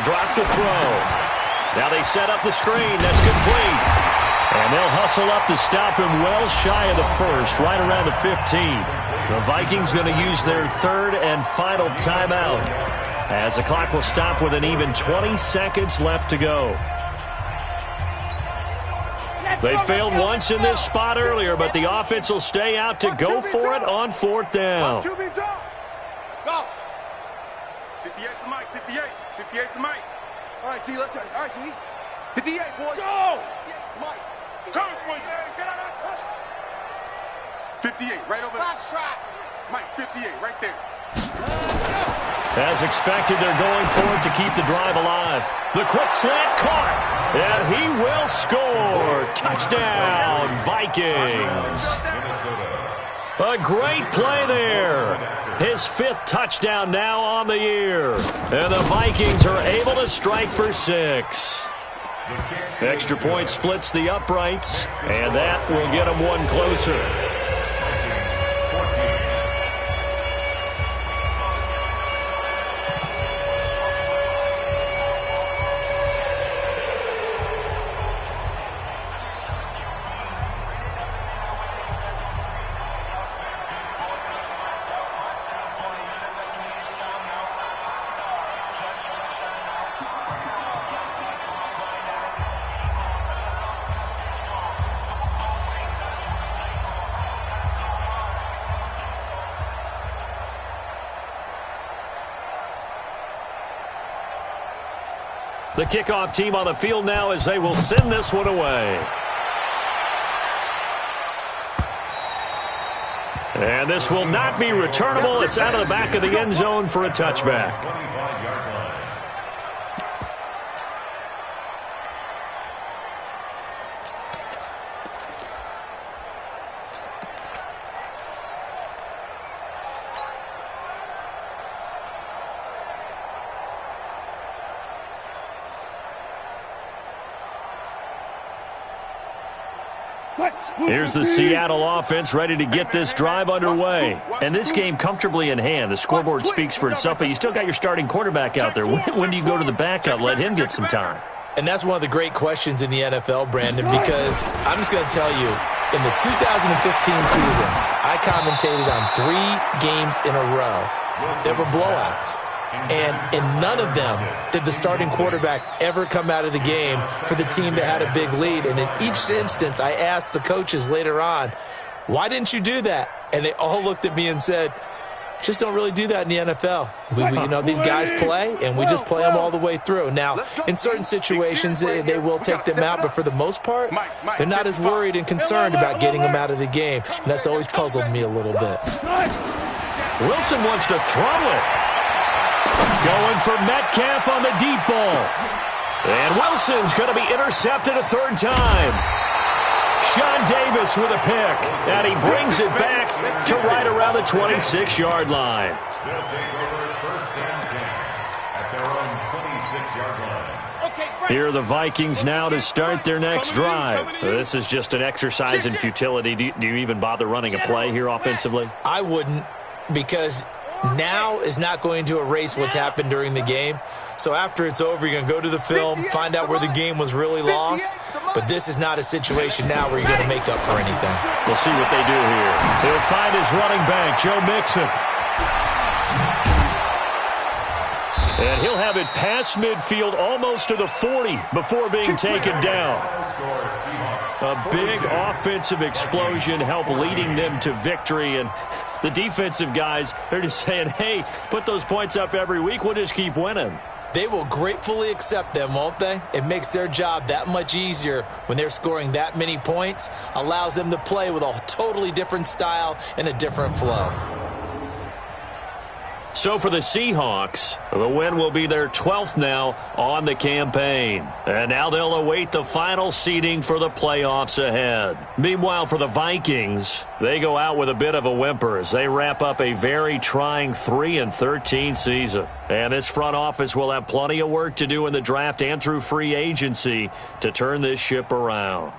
drop the throw. Now they set up the screen. That's complete. And they'll hustle up to stop him well shy of the first, right around the 15. The Vikings going to use their 3rd and final timeout as the clock will stop with an even 20 seconds left to go. They failed once in this spot earlier, but the offense will stay out to go for it on 4th down. Go. 58 to Mike, 58. 58 to Mike. All right, D, let's go. All right, D. 58, boys. Go! Mike. Come, boys. 58, right over there. Mike, 58, right there. As expected, they're going for it to keep the drive alive. The quick slant caught, and he will score. Touchdown, Vikings. A great play there. His 5th touchdown now on the year. And the Vikings are able to strike for 6. Extra point splits the uprights, and that will get them one closer. The kickoff team on the field now as they will send this one away. And this will not be returnable. It's out of the back of the end zone for a touchback. Here's the Seattle offense ready to get this drive underway. And this game comfortably in hand. The scoreboard speaks for itself, but you still got your starting quarterback out there. When do you go to the backup, let him get some time? And that's one of the great questions in the NFL, Brandon, because I'm just going to tell you, in the 2015 season, I commentated on 3 games in a row that were blowouts. And in none of them did the starting quarterback ever come out of the game for the team that had a big lead. And in each instance, I asked the coaches later on, why didn't you do that? And they all looked at me and said, just don't really do that in the NFL. You know, these guys play, and we just play them all the way through. Now, in certain situations, they will take them out, but for the most part, they're not as worried and concerned about getting them out of the game. And that's always puzzled me a little bit. Wilson wants to throw it. Going for Metcalf on the deep ball. And Wilson's going to be intercepted a 3rd time. Sean Davis with a pick. And he brings it back to right around the 26-yard line. first and 10 at their own 26-yard line. Here are the Vikings now to start their next drive. This is just an exercise in futility. Do you even bother running a play here offensively? I wouldn't, because now is not going to erase what's happened during the game. So after it's over, you're going to go to the film, find out where the game was really lost. But this is not a situation now where you're going to make up for anything. We'll see what they do here. He'll find his running back, Joe Mixon. And he'll have it past midfield almost to the 40 before being taken down. A big offensive explosion helped leading them to victory. And the defensive guys, they're just saying, hey, put those points up every week. We'll just keep winning. They will gratefully accept them, won't they? It makes their job that much easier when they're scoring that many points. Allows them to play with a totally different style and a different flow. So for the Seahawks, the win will be their 12th now on the campaign. And now they'll await the final seeding for the playoffs ahead. Meanwhile, for the Vikings, they go out with a bit of a whimper as they wrap up a very trying 3-13 season. And this front office will have plenty of work to do in the draft and through free agency to turn this ship around.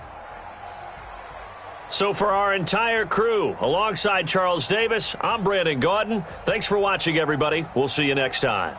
So for our entire crew, alongside Charles Davis, I'm Brandon Gaudin. Thanks for watching, everybody. We'll see you next time.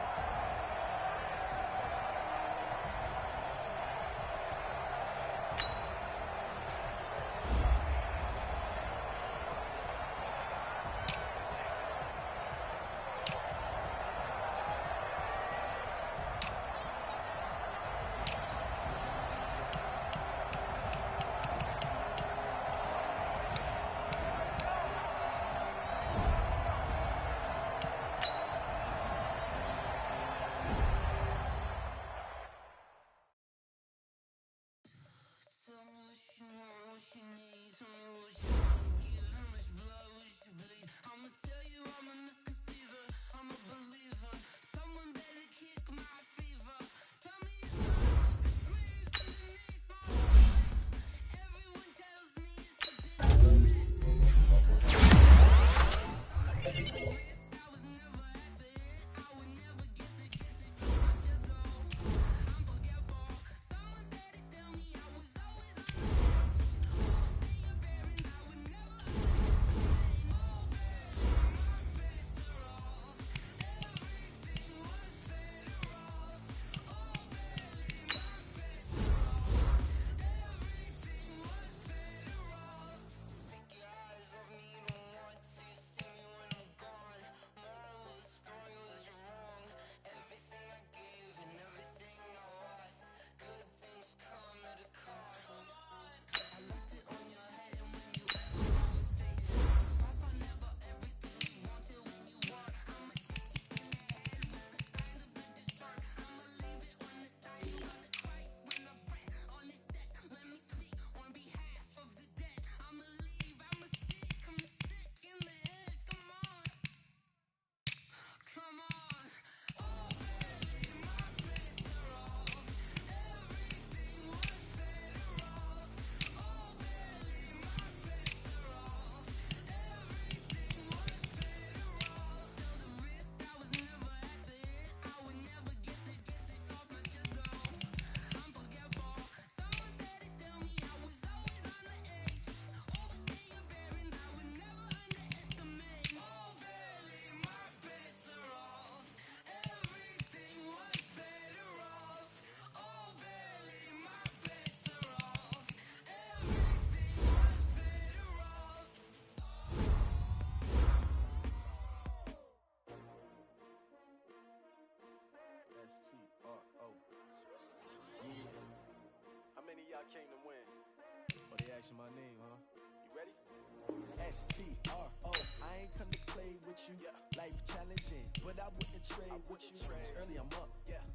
Came to win. Oh, they asking my name, huh? You ready? S-T-R-O. I ain't come to play with you. Life challenging, but I wouldn't trade with you. It's early, I'm up.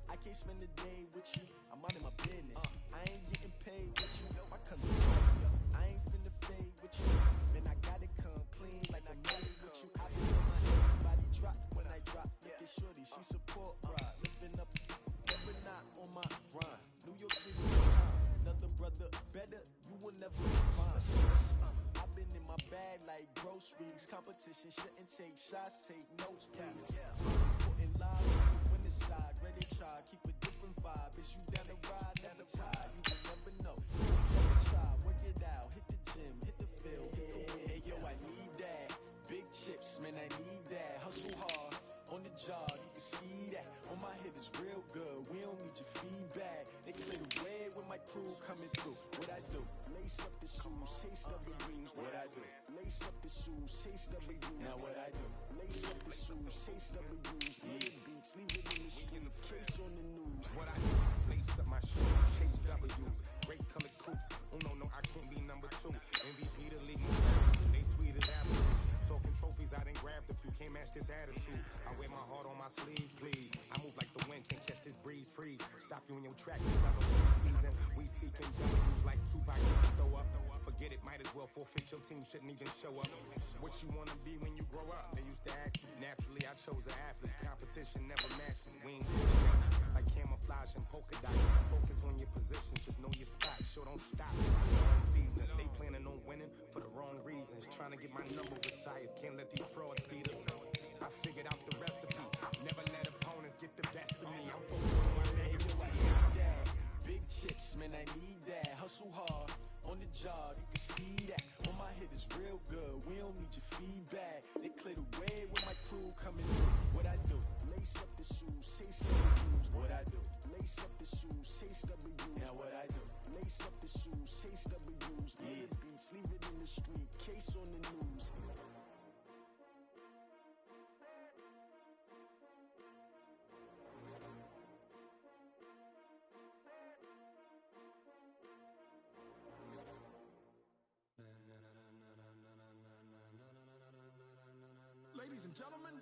I can't spend the day with you. I'm out of my business. I ain't getting paid with you. My cousin, I ain't finna fade with you. Man, I gotta come clean like I'm made with you. I be on my head, body drop when I drop. Look at shorty, she support ride. Lifting up, never not on my grind. New York City, another brother better, you will never find. I've been in my bag like groceries. Competition shouldn't take shots, take notes, please. Putting live on the winning side, ready to try, keep a different vibe. Is you down the ride, never tired, you will never know. Never try, work it out, hit the gym, hit the field. Hey yo, I need that. Big chips, man, I need that. Hustle hard, on the job, you can see that. On my head is real good, we don't need your feedback. They clear the way when my crew coming through. What I do? Lace up the shoes, chase W's. What I do? Lace up the shoes, chase W's. Now what I do? Lace up the shoes, chase W's. Yeah, beats, leave it in the street, case on the news. What I do? Lace up my shoes, chase W's. Great colored coops. Oh no, I can't be number 2. MVP the league. They sweet as apples. Talking trophies, I done grabbed a few. Can't match this attitude. I wear my heart on my sleeve, please. I move like the wind, can't catch this breeze, freeze. Stop you in your tracks, it's not the season. We seeking W's like Tupac used to throw up. Forget it, might as well forfeit. Your team shouldn't even show up. What you wanna be when you grow up? They used to ask me. Naturally, I chose an athlete. Competition never matched me. We ain't like camouflage and polka dots. Focus on your position, just know your spot. Sure, don't stop. It's a long season. They planning on winning for the wrong reasons. Trying to get my number retired. Can't let these frauds beat us. I figured out the recipe. Never let opponents get the best of me. I'm focused on my legacy. I need that. Big chips, man, I need that. Hustle hard, on the job, you can see that. On my head is real good, we don't need your feedback. They clear the way when my crew coming through. What I do? Lace up the shoes, chase W's. What I do? Lace up the shoes, chase W's. Now what I do? Lace up the shoes, chase W's. Yeah, beats, leave it in the street, case on the news. Ladies and gentlemen,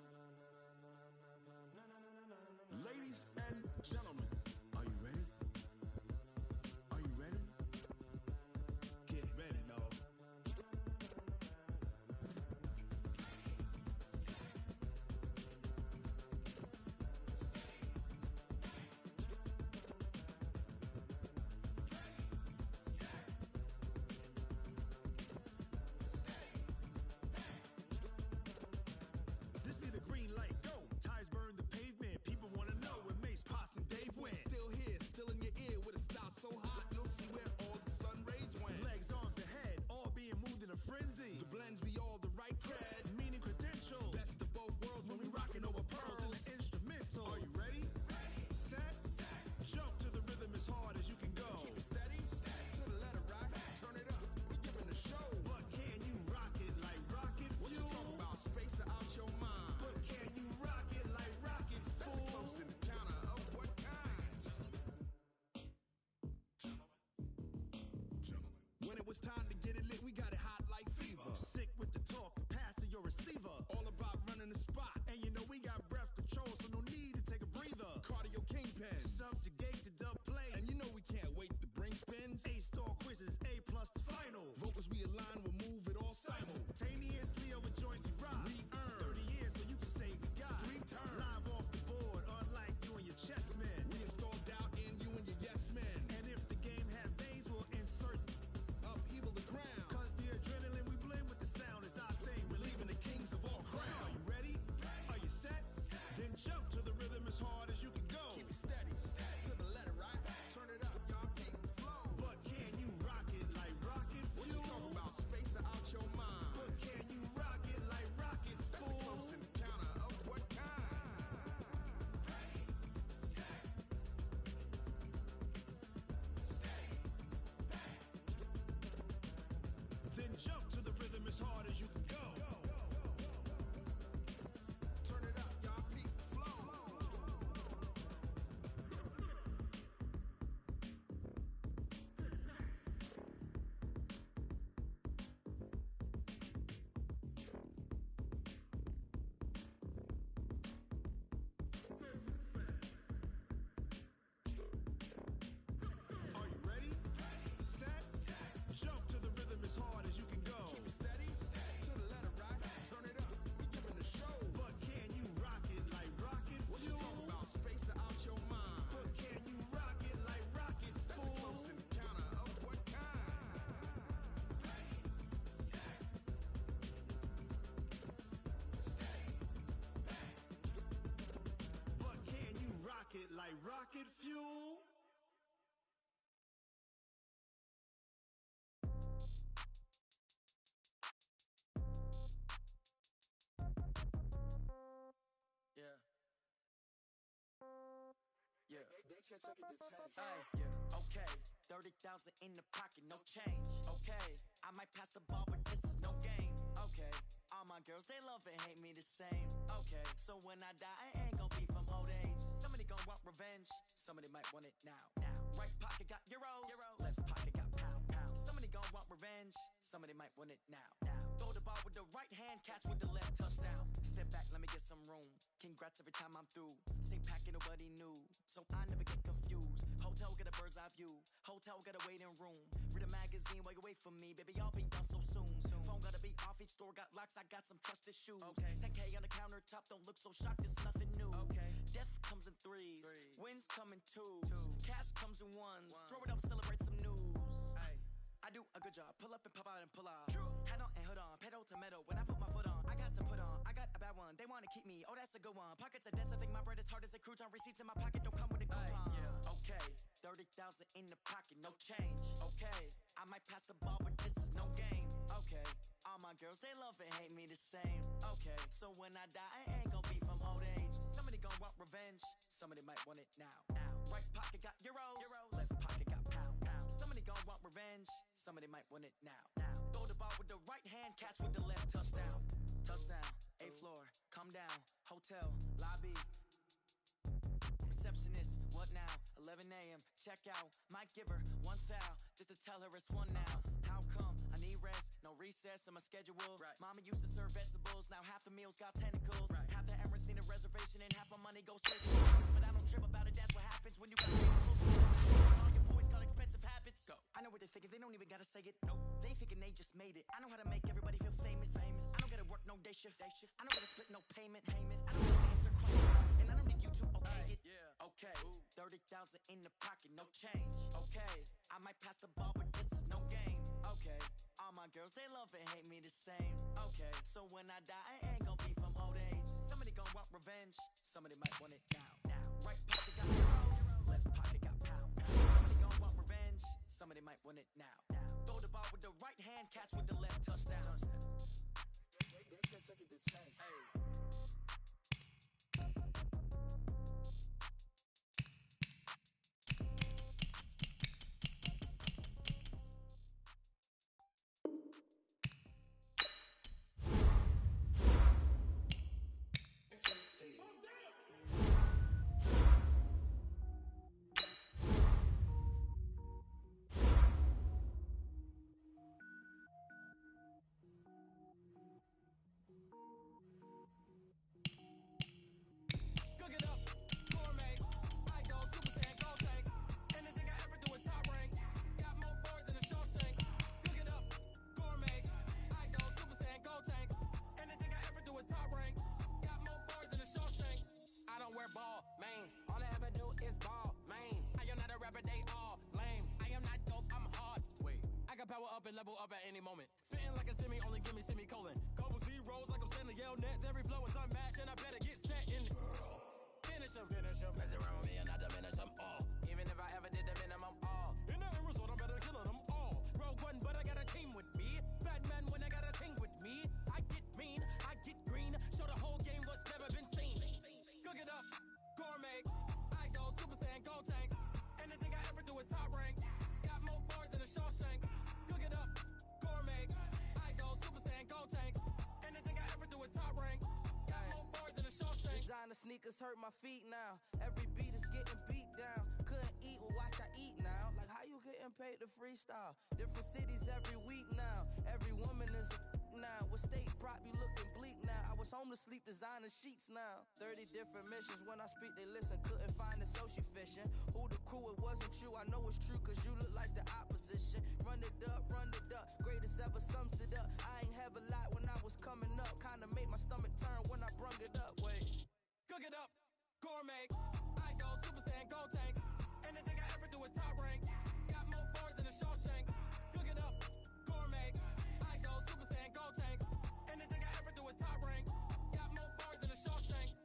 ladies and gentlemen, are you ready? Are you ready? Get ready, dog. This be the green light, go. Tires burn the pavement. People wanna know where Mace, Potts, and Dave went. Still here, still in your ear with a style so hot, you'll see where all the sun rays went. Legs, arms, and head, all being moved in a frenzy. The blends be all the right cred, meaning credentials. Best of both worlds when we rockin' over pearls in the instrumental. Are you ready? Set, jump to the rhythm as hard as you can go. Keep it steady, to the letter rock, turn it up. We giving a show, but can you rock it like rocket fuel? What you talking about? Space out your mind. But can you rock it like rockets, fool? That's a close encounter of what kind? When it was time to get it lit, we got it hot like fever. Sick with the talk, pass to your receiver. All about running the spot. And you know we got breath control, so no need to take a breather. Cardio kingpin, subjugate the dub play. And you know we can't wait to bring spins. A-star quizzes, A+ the final. Vocals we align, we'll move it all simultaneously over joints we rock. We earn 30 years so you can say we got 3 turns. Live off the board, unlike you and your chess men. We install doubt in you and your yes men. And if the game had veins, we'll insert upheaval the ground. Cause the adrenaline we blend with the sound is our thing. We're leaving the kings of all crowns. So are you ready? Are you set? Then jump to the rhythm as hard as you can go. Keep it steady, to Okay, 30,000 in the pocket, no change. Okay, I might pass the ball, but this is no game. Okay, all my girls, they love and hate me the same. Okay, so when I die, I ain't gon' be from old age. Somebody gon' want revenge, somebody might want it now. Right pocket got euros, left pocket got pound. Somebody gon' want revenge, somebody might want it now. Throw the ball with the right hand, catch with the left, touchdown. Step back, let me get some room. Congrats every time I'm through. Same packet, nobody knew, so I never get confused. Hotel get a bird's eye view, hotel got a waiting room. Read a magazine while you wait for me, baby, I'll be done so soon. Phone gotta be off, each store got locks, I got some trusted shoes. 10K on the countertop, don't look so shocked, it's nothing new. Death comes in threes, wins come in twos, cash comes in ones. Throw it up, celebrate some news. I do a good job, pull up and pop out and pull out. Head on and hood on, pedal to metal. When I put my foot on, I got to put on. I got a bad one, they wanna keep me, oh that's a good one. Pockets are dense, I think my bread is hard as a crouton. Receipts in my pocket don't come with a coupon. Okay, 30,000 in the pocket, no change. Okay, I might pass the ball, but this is no game. Okay, all my girls, they love and hate me the same. Okay, so when I die, I ain't gon' be from old age. Somebody gon' want revenge, somebody might want it now. Right pocket got euros, left pocket got pound. Somebody gon' want revenge, somebody might want it now. Throw the ball with the right hand, catch with the left, touchdown. Touchdown, 8th floor, come down, hotel, lobby. Receptionist, what now? 11 a.m., check out. Might give her one foul, just to tell her it's one now. How come? I need rest, no recess in my schedule. Mama used to serve vegetables, now half the meals got tentacles. Half the errands need a reservation and half my money goes straight to business. But I don't trip about it, that's what happens when you got all your boys got expensive habits. Go. I know what they're thinking, they don't even gotta say it. Nope. They thinking they just made it. I know how to make everybody feel famous. I don't gotta work no day shift. I don't gotta split no payment. I don't gotta answer questions, and I don't need you to okay it. Okay, 30,000 in the pocket, no change. Okay, I might pass the ball, but this is no game. Okay, all my girls, they love and hate me the same. Okay, so when I die, I ain't gon' be from old age. Somebody gon' want revenge, somebody might want it now. Right pocket got euros, left pocket got pound. Somebody gon' want revenge, somebody might want it now. Throw the ball with the right hand, catch with the left, touchdown. Cook it up, gourmet. I go Super Saiyan, go tank. Anything I ever do is top rank. Got more boys than a Shawshank. Cook it up, gourmet. I go Super Saiyan, go tank. Anything I ever do is top rank. Got more boys than a Shawshank. I don't wear ball mains. All I ever do is ball main. I am not a rapper, they all lame. I am not dope, I'm hard. Wait, I can power up and level up at any moment. Spitting like a semi, only give me semicolon. Couple zeros like I'm sending yell nets. Every flow is unmatched and I better get set in it. Finish them. Mess around with me and I diminish them all. Even if I ever did the minimum all. In the end result, I'm better killing them all. Rogue One, but I got a team with me. Batman when I got a team with me. I get mean, I get green. Show the whole game what's never been seen. Cook it up, gourmet. I go Super Saiyan, go tank. Anything I ever do is top rank. Got more boys than a Shawshank. Cook it up, gourmet. I go Super Saiyan, go tank. Anything I ever do is top rank. Got more boys than a Shawshank. Designer sneakers hurt my feet now. Every beat is getting beat down. Couldn't eat, well watch I eat now. Like how you getting paid to freestyle? Different cities every week now. Every woman is a now. What state prop you looking bleak now? I was home to sleep, designer sheets now. 30 different missions. When I speak they listen. Couldn't find it, so she fishing. Who the crew, it wasn't you. I know it's true cause you look like the opposition. Run it up, greatest ever sums it up. I ain't have a lot when I was coming up. Kinda made my stomach turn when I brung it up. Wait. Cook it up, gourmet. I go Super Saiyan, go tank. Anything I ever do is top rank. Got more boys than a Shawshank. Cook it up, gourmet. I go Super Saiyan, go tank. Anything I ever do is top rank. Got more boys than a Shawshank.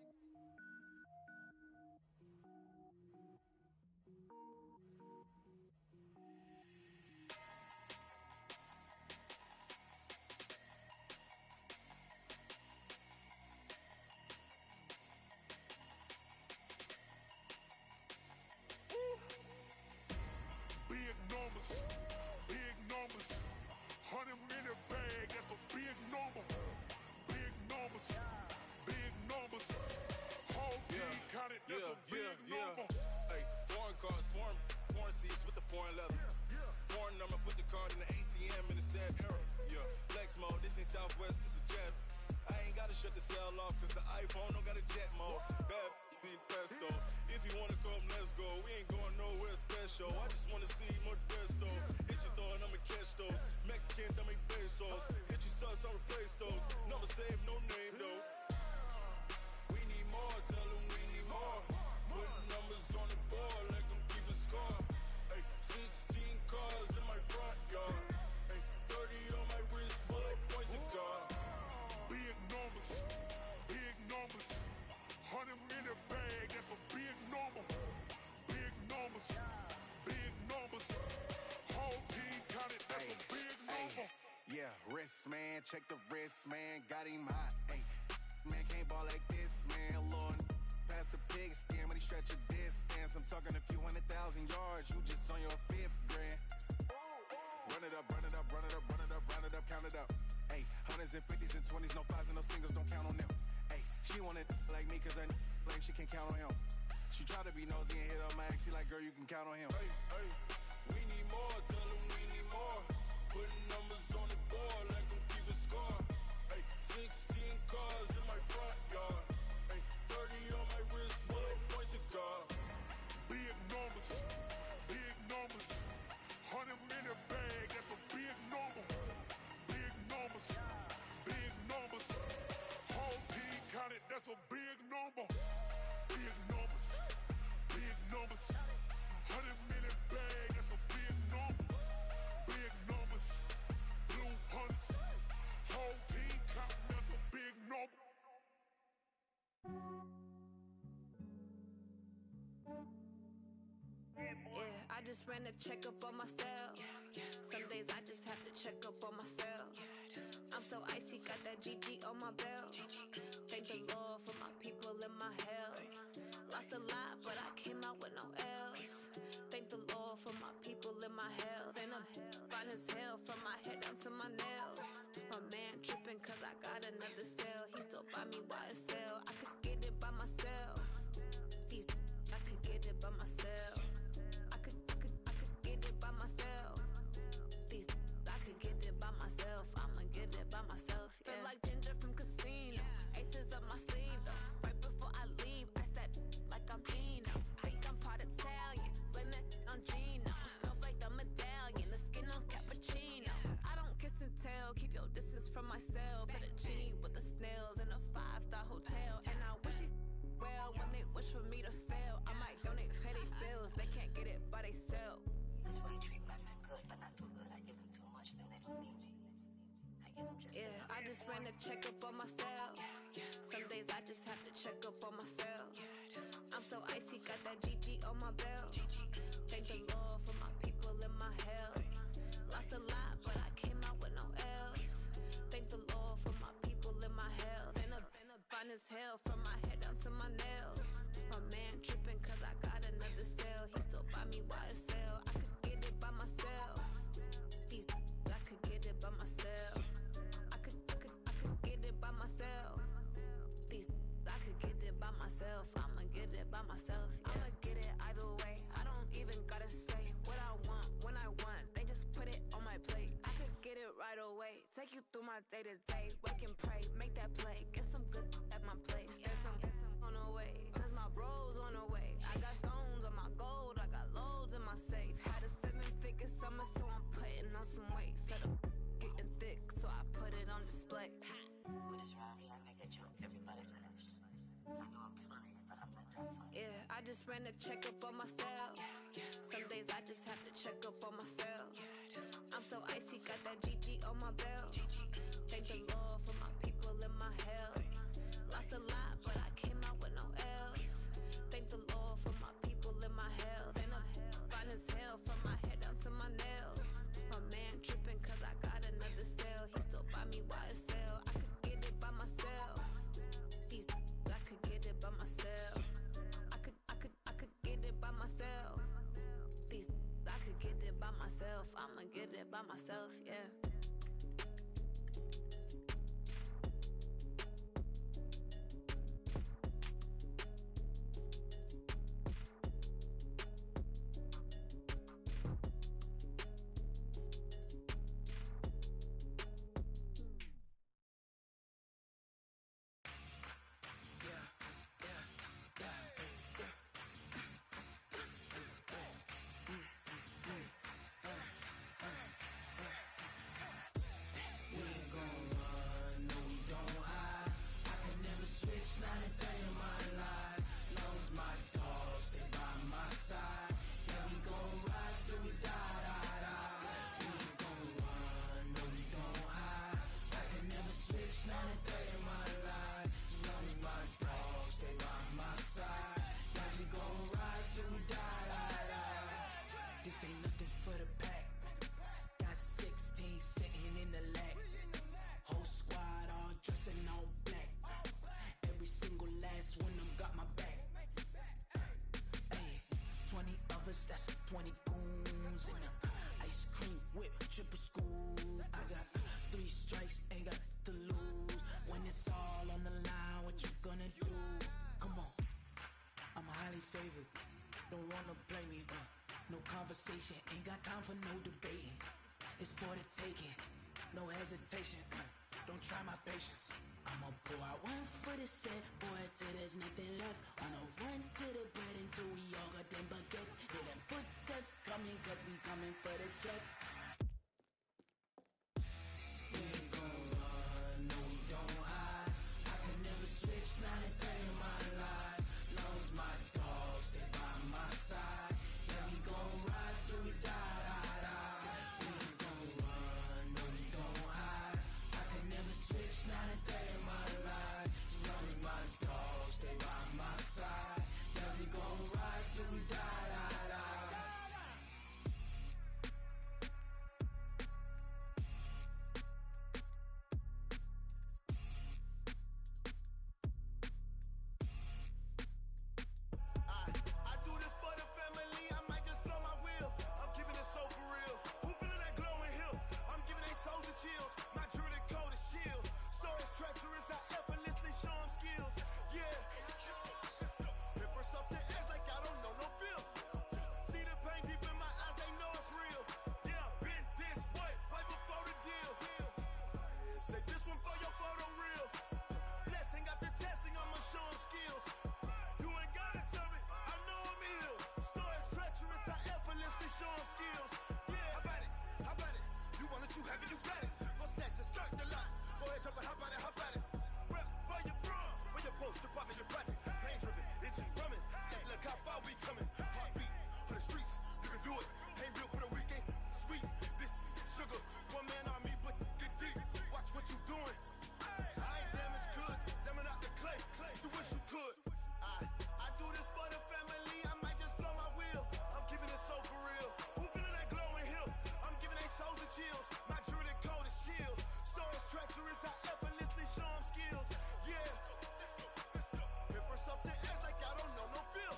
Big numbers, big numbers. 100-minute bag, that's a big number. Big numbers, big numbers. Whole team counted, that's a big number. Hey, foreign cars, foreign seats with the foreign leather. Foreign number, put the card in the ATM in the sad era. Yeah, flex mode, this ain't Southwest, this is jet. I ain't gotta shut the cell off, cause the iPhone don't got a jet mode. Bad beat pesto. If you wanna come, let's go. We ain't going nowhere special. I just wanna see more desto. Hit your thought, I'ma catch those. Mexican, dummy pesos. Hit your sus, I'll replace those. Number save, no name though. We need more, tell them we need more. Put numbers on the board, let them keep a score. Hey, 16 cars in my front yard. Hey, 30 on my wrist, bullet point to God. Big numbers, big numbers. 100-minute bag, that's a big number. Big numbers, big numbers. Whole team counted, that's a big number. Yeah, wrist man, check the wrist man, got him hot. Hey, man can't ball like this, man. Lord, past the pig skin when he stretch a distance. I'm talking a few 100,000 yards, you just on your 5th grand. Run it up, run it up, run it up, run it up, run it up, count it up. Hey, 100s and 50s and 20s, no 5s and no singles, don't count on them. Hey, she wanted like me cause I like she can count on him. She tried to be nosy and hit on my ex, she like, girl, you can count on him. Hey, hey, we need more, tell them we need more. Putting numbers on the board, let them keep a score. Hey, 16 cars in my front yard. Hey, 30 on my wrist, bullet point to God. Big numbers, big numbers. 100-minute bag, that's a big number. Big numbers, big numbers. Whole team counted, that's a big number. Big numbers, big numbers. 100-minute bag, that's a big number. Big numbers, blue hunts. Whole team counting, that's a big number. Yeah, I just ran a checkup on myself. Some days I just have to check up on myself. I'm so icy, got that GG on my belt. Thank the Lord for my people in my health. Lost a lot, but I came out with no L's. Thank the Lord for my people in my health. And I'm fine as hell from my head down to my nails. My man tripping cause I got another cell. He still buy me YSL. I could get it by myself. These I could get it by myself. I could get it by myself. These I could get it by myself. I'ma get it by myself. Yeah. Feel like Ginger from Casino. Aces up my sleeve though. Right before I leave, I said like I'm Dino. Think I'm part Italian, blame that on Gino. Smells like the medallion, the skin on cappuccino. I don't kiss and tell, keep your distance from myself. Fettuccine with the snails in a 5-star hotel. And I wish he well when they wish for me to fail. I might donate petty bills, they can't get it by they self. That's why you treat my men good, but not too good. I give them too much, then they don't need me. I give them just Yeah, I just ran a checkup on myself. Some days I just have to check up on myself. I'm so icy, got that GG on my belt. Thank the Lord for my people in my health. Lost a lot, but I came out with no L's. Thank the Lord for my people in my health. And I'm fine as hell from my head down to my nails. My man tripping cause I got another cell. He still buy me YSL. I could get it by myself. These I could get it by myself. I could get it by myself. These I could get it by myself. I'ma get it by myself. Yeah. I'ma get it either way. I don't even gotta say what I want when I want. They just put it on my plate. I could get it right away. Take you through my day to day. Wake and pray, make that play. Get some good at my place. There's some on the way, cause my bro's on the way. I got stones on my gold. I got loads in my safe. Had a 7-figure summer, so I'm putting on some weight. Set up getting thick, so I put it on display. With this round here, I make a joke everybody laughs. I know I'm funny, but I'm not that funny. Yeah, I just ran a checkup on myself. Some days I just have to check up on myself. I'm so icy, got that GG on my belt. Thank the Lord for my people in my health. Lost a lot, but I came out with no L's. Thank the Lord for my people in my health. And I'm fine as hell from my head down to my nails. My man tripping cause I got another cell. He still buy me YSL. I could get it by myself. These I could get it by myself. I could get it by myself. I'ma get it by myself, yeah. This ain't nothing for the pack. Got 16 sitting in the lag. Whole squad all dressing all black. Every single last one of them got my back. Hey, 20 of us, that's 20 goons in them. Ice cream whip, triple school. I got 3 strikes, ain't got to lose. When it's all on the line, what you gonna do? Come on, I'm highly favored. Don't wanna play me, no conversation, ain't got time for no debating. It's for the taking, no hesitation. Don't try my patience. I'ma pour out one for the set, boy, till there's nothing left. On a run to the bread until we all got them baguettes. Hear them footsteps coming, cause we coming for the check. We ain't gon' run, no we don't hide. I could never switch, not a day in my life. Long as my dogs, they by my side. Yeah, we gon' ride till we die, die, die. We ain't gon' run, no we don't hide. I could never switch, not a day in my life. As long as my dogs, they by my side. Yeah, we gon' ride till we die, die, die. I do this for the family, I might just blow my wheel. I'm keeping it so for real. Who feeling that glowing hill? I'm giving they soldier chills. My jewelry code is chill. Stories treacherous, I effortlessly show them skills. Yeah. Paper stuff the edge like I don't know no feel. See the pain deep in my eyes, they know it's real. Yeah, been this way, way before the deal. Say this one for your photo real. Blessing after testing, I'ma show them skills. You ain't gotta tell me, I know I'm ill. Stories treacherous, I effortlessly show them skills. Yeah, how about it? How about it? You want it, you have it, you got it. Go snatch it, skirt the lot. Go ahead, jump it, how about it? How about it? Rep where you from? Where you post, department, your projects. Pain driven, itching, drumming. Hey, look how far we coming. Heartbeat on the streets, you can do it. Ain't built for the weekend. Sweet, this sugar. One man army, but get deep. Watch what you doing. I ain't damaged goods, damn out the clay. You wish you could. I do this for the family, I might just blow my wheel. I'm keeping it so for real. Who feeling that glowing hill? I'm giving they soldier chills. My jewelry code is chill. Stories treacherous, I effortlessly show them skills. Yeah. Paper stuff the edge like I don't know no feel.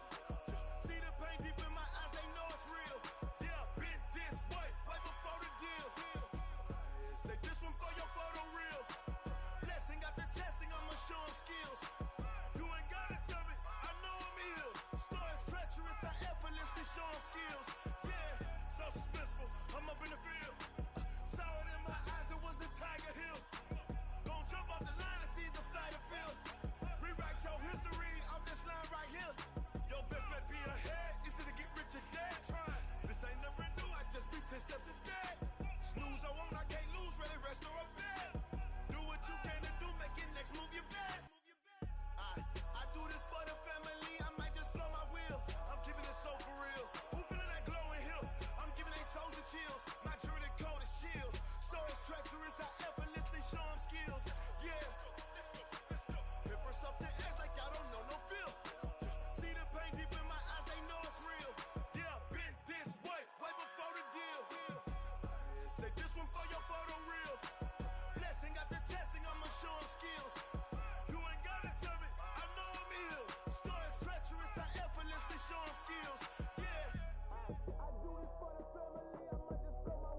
See the pain deep in my eyes, they know it's real. Yeah, been this way, way before the deal. Say this one for your photo real. Blessing after testing, I'ma show them skills. You ain't gotta tell me, I know I'm ill. Stories treacherous, I effortlessly show them skills. Yeah, so suspenseful, I'm up in the field. Saw it in my eyes, it was the Tiger Hill. Gon' jump off the line and see the flight of field. Rewrite your history off this line right here. Your best bet be ahead, easy to get rich or dead. Trying, this ain't never new, I just be 10 steps instead. Snooze I won't, I can't lose, ready, rest or a bed. Do what you can to do, make it next move your best. I do this for the family, I might just blow my wheel. I'm keeping it so for real. Who feeling that glowing hill? I'm giving they soldier chills. My jewelry code is chill. Stories treacherous, I effortlessly show them skills. Yeah. Paper stuff the edge like I don't know no feel. See the pain deep in my eyes, they know it's real. Yeah, been this way, way before the deal. Say this one for your photo real. Blessing after testing, I'ma show them skills. You ain't gotta tell me, I know I'm ill. Stories treacherous, I effortlessly show them skills. Yeah. I do this for the family, I might just blow my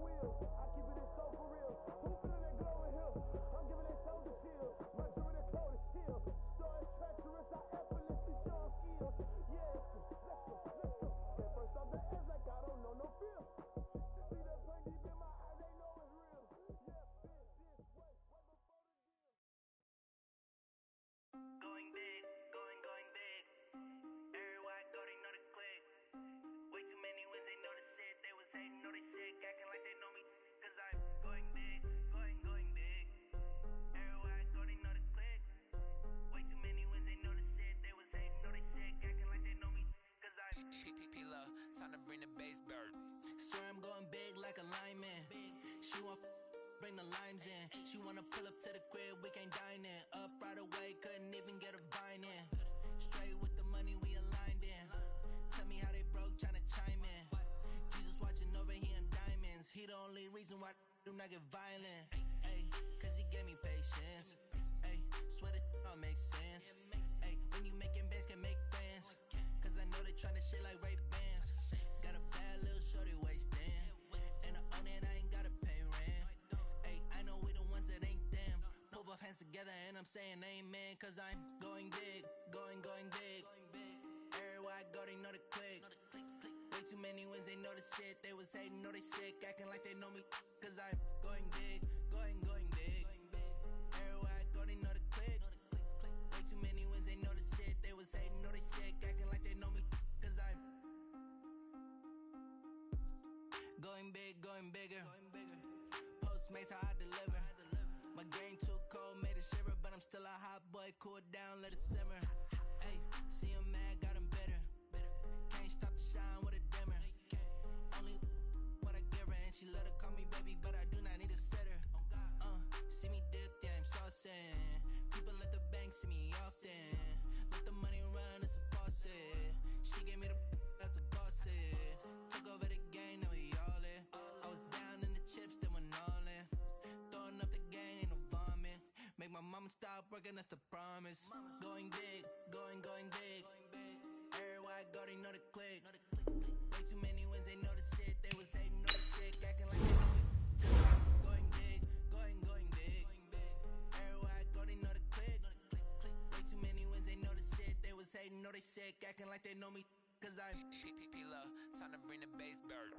P-Love, time to bring the bass bird. Swear I'm going big like a lineman. She want bring the limes in. She wanna pull up to the crib, we can't dine in. Up right away, couldn't even get a vine in. Straight with the money we aligned in. Tell me how they broke, tryna chime in. Jesus watching over here in diamonds. He the only reason why do not get violent. Ay, cause he gave me patience. Ay, swear that all makes sense. Ay, when you making bands can make friends. Cause I know they tryna shit like Ray Bans. Got a bad little shorty wasting. And I own it, I ain't gotta pay rent. Ay, I know we the ones that ain't them. Put both hands together and I'm saying amen. Cause I'm going big, going big. Everywhere I go, they know the click. Way too many wins, they know the shit. They was hating, know they sick, acting like they know me. Cause I'm going big, going big. Everywhere I go, they know the click. Way too many wins, they know the shit. They was hating, know they sick, acting like they know me. Cause I'm going big, going bigger. Postmates how I deliver. My game too cold, made it shiver. But I'm still a hot boy, cool it down, let it simmer. Ay, see him mad, got him bitter. Can't stop the shine with a dimmer. Only what I give her, and she let her call me baby, but I do not need a sitter. See me dip, yeah, I'm saucing. People at the bank see me often. Let the money run, it's a faucet. She gave me the that's a bosses. Took over the game, now we all in. I was down in the chips, then went all in. Throwing up the gang, ain't no vomit. Make my mama stop working, that's the promise. Going big, going big. Everywhere I go, they know the click. Way too many wins, they know the shit. They was hating, know the sick, acting like they know me. Cause I'm going big, going big. Everywhere I go, they know the click. Way too many wins, they know the shit. They was hating, know they sick, acting like they know me. Cause I'm P-Love, time to bring the bass bird.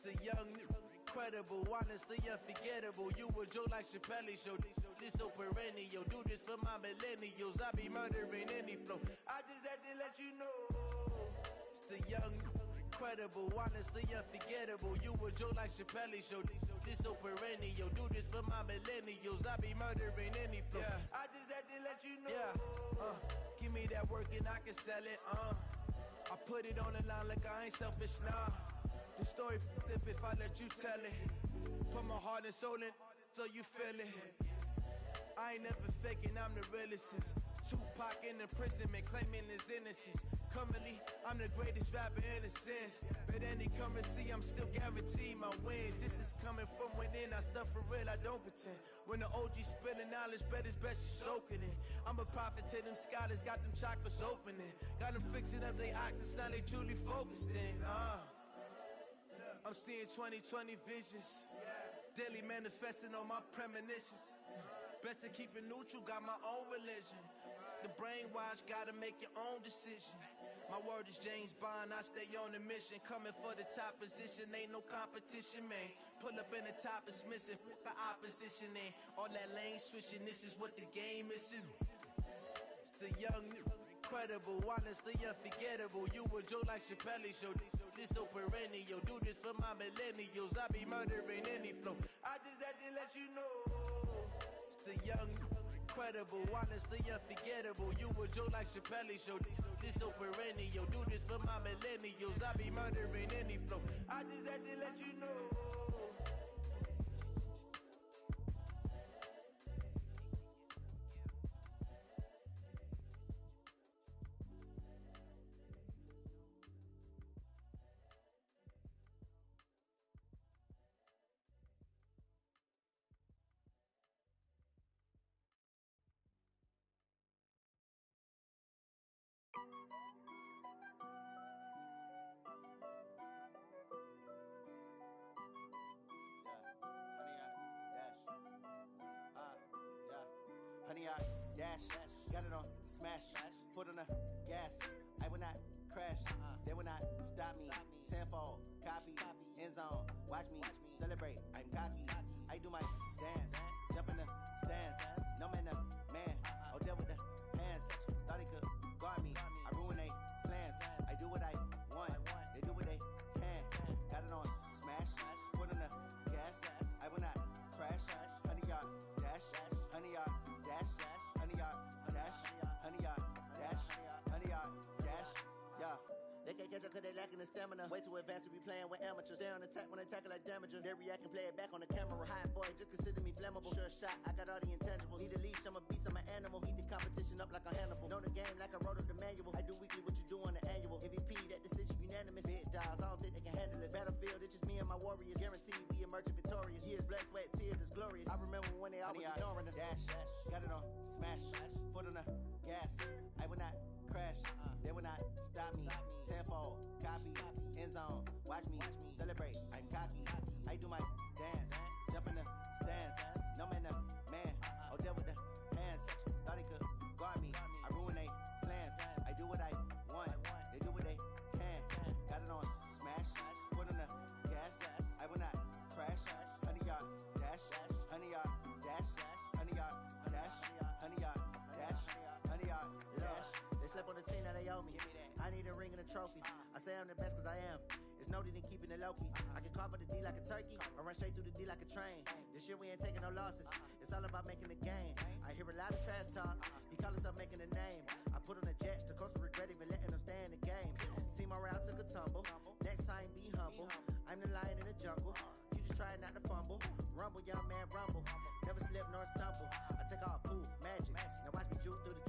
the young, incredible, honestly unforgettable. You a joke like Chappelle show. This so perennial. Do this for my millennials. I be murdering any flow. I just had to let you know. It's the young, incredible, honestly unforgettable. You a joke like Chappelle show. This so perennial. Do this for my millennials. I be murdering any flow. Yeah. I just had to let you know. Yeah. Give me that work and I can sell it. I put it on the line like I ain't selfish, nah. The story f***ed up if I let you tell it. Put my heart and soul in so you feel it. I ain't never faking, I'm the realest since Tupac in imprisonment, claiming his innocence. Currently, I'm the greatest rapper in a sense. But any currency, I'm still guaranteed my wins. This is coming from within, I stuff for real, I don't pretend. When the OG spilling knowledge, bet it's best you soaking it. I'm a prophet to them scholars, got them chakras opening. Got them fixing up they octaves, now they truly focused in. I'm seeing 2020 visions. Daily manifesting on my premonitions. Best to keep it neutral, got my own religion. The brainwash, gotta make your own decision. My word is James Bond, I stay on the mission. Coming for the top position, ain't no competition, man. Pull up in the top is missing, the opposition in. All that lane switching, this is what the game is. It's the young, incredible, honestly unforgettable. You a joke like Chappelle show. This so perennial. Do this for my millennials. I be murdering any flow. I just had to let you know. It's the young, incredible, honestly unforgettable. You a joke like Chappelle show. This so perennial. Do this for my millennials. I be murdering any flow. I just had to let you know. yard, dash. Got it on, smash. Foot on the gas. I will not crash. They will not stop me. Tenfold, copy, end zone. Watch me celebrate. I'm cocky. I do my dance. Jump in the stands. No man, the man. Oh, deal with the hands. Thought he could guard me. I ruin they plans. I do what I want. They do what they can. Got it on, smash. Foot on the gas. I will not crash. 100 yard dash. 100 yard dash. 100 yard dash. 100 yard dash. 100 yard dash. Yeah. They can't catch up cause they lacking the stamina. Way too advanced to be playing with amateurs. Stay on attack when they tackle like damager. They react and play it back on the camera. Hot boy, just consider me flammable. Sure shot, I got all the intangibles. Need a leash, I'm a beast, I'm an animal. Heat the competition up like a Hannibal. Know the game like I wrote up the manual. I do weekly what you do on the annual. MVP, that decision unanimous. Big dials, I don't think they can handle it. Battlefield, it's just me and my warriors. Guaranteed we emerging victorious. Years, blood, sweat, tears, it's glorious. I remember when they always ignoring us. Dash, got it on, smash. Foot on the gas. I will not crash. They will not stop me. Tenfold, copy, end zone. Watch me celebrate. I'm cocky. I do my dance. Jump in the stands. No man, the man. Oh, deal with the hands. Thought he could guard me. I ruin they plans. I do what I want. They do what they can. Got it on smash. Foot on the gas. I will not crash. 100 yard dash. 100 yard dash. 100 yard dash. 100 yard dash. 100 yard dash. They slept on the team that they owe me. I need a ring and a trophy. I say I'm the best cause I am. It's noted in keeping it low-key. I can carve for the D like a turkey, or run straight through the D like a train. This year we ain't taking no losses. It's all about making the game. I hear a lot of trash talk. He call himself making a name. I put on the Jets. The coach will regret even letting them stay in the game. Team morale took a tumble. Next time be humble. I'm the lion in the jungle. You just try not to fumble. Rumble, young man, rumble. Never slip nor stumble. I take off poof, magic. Now watch me juke through the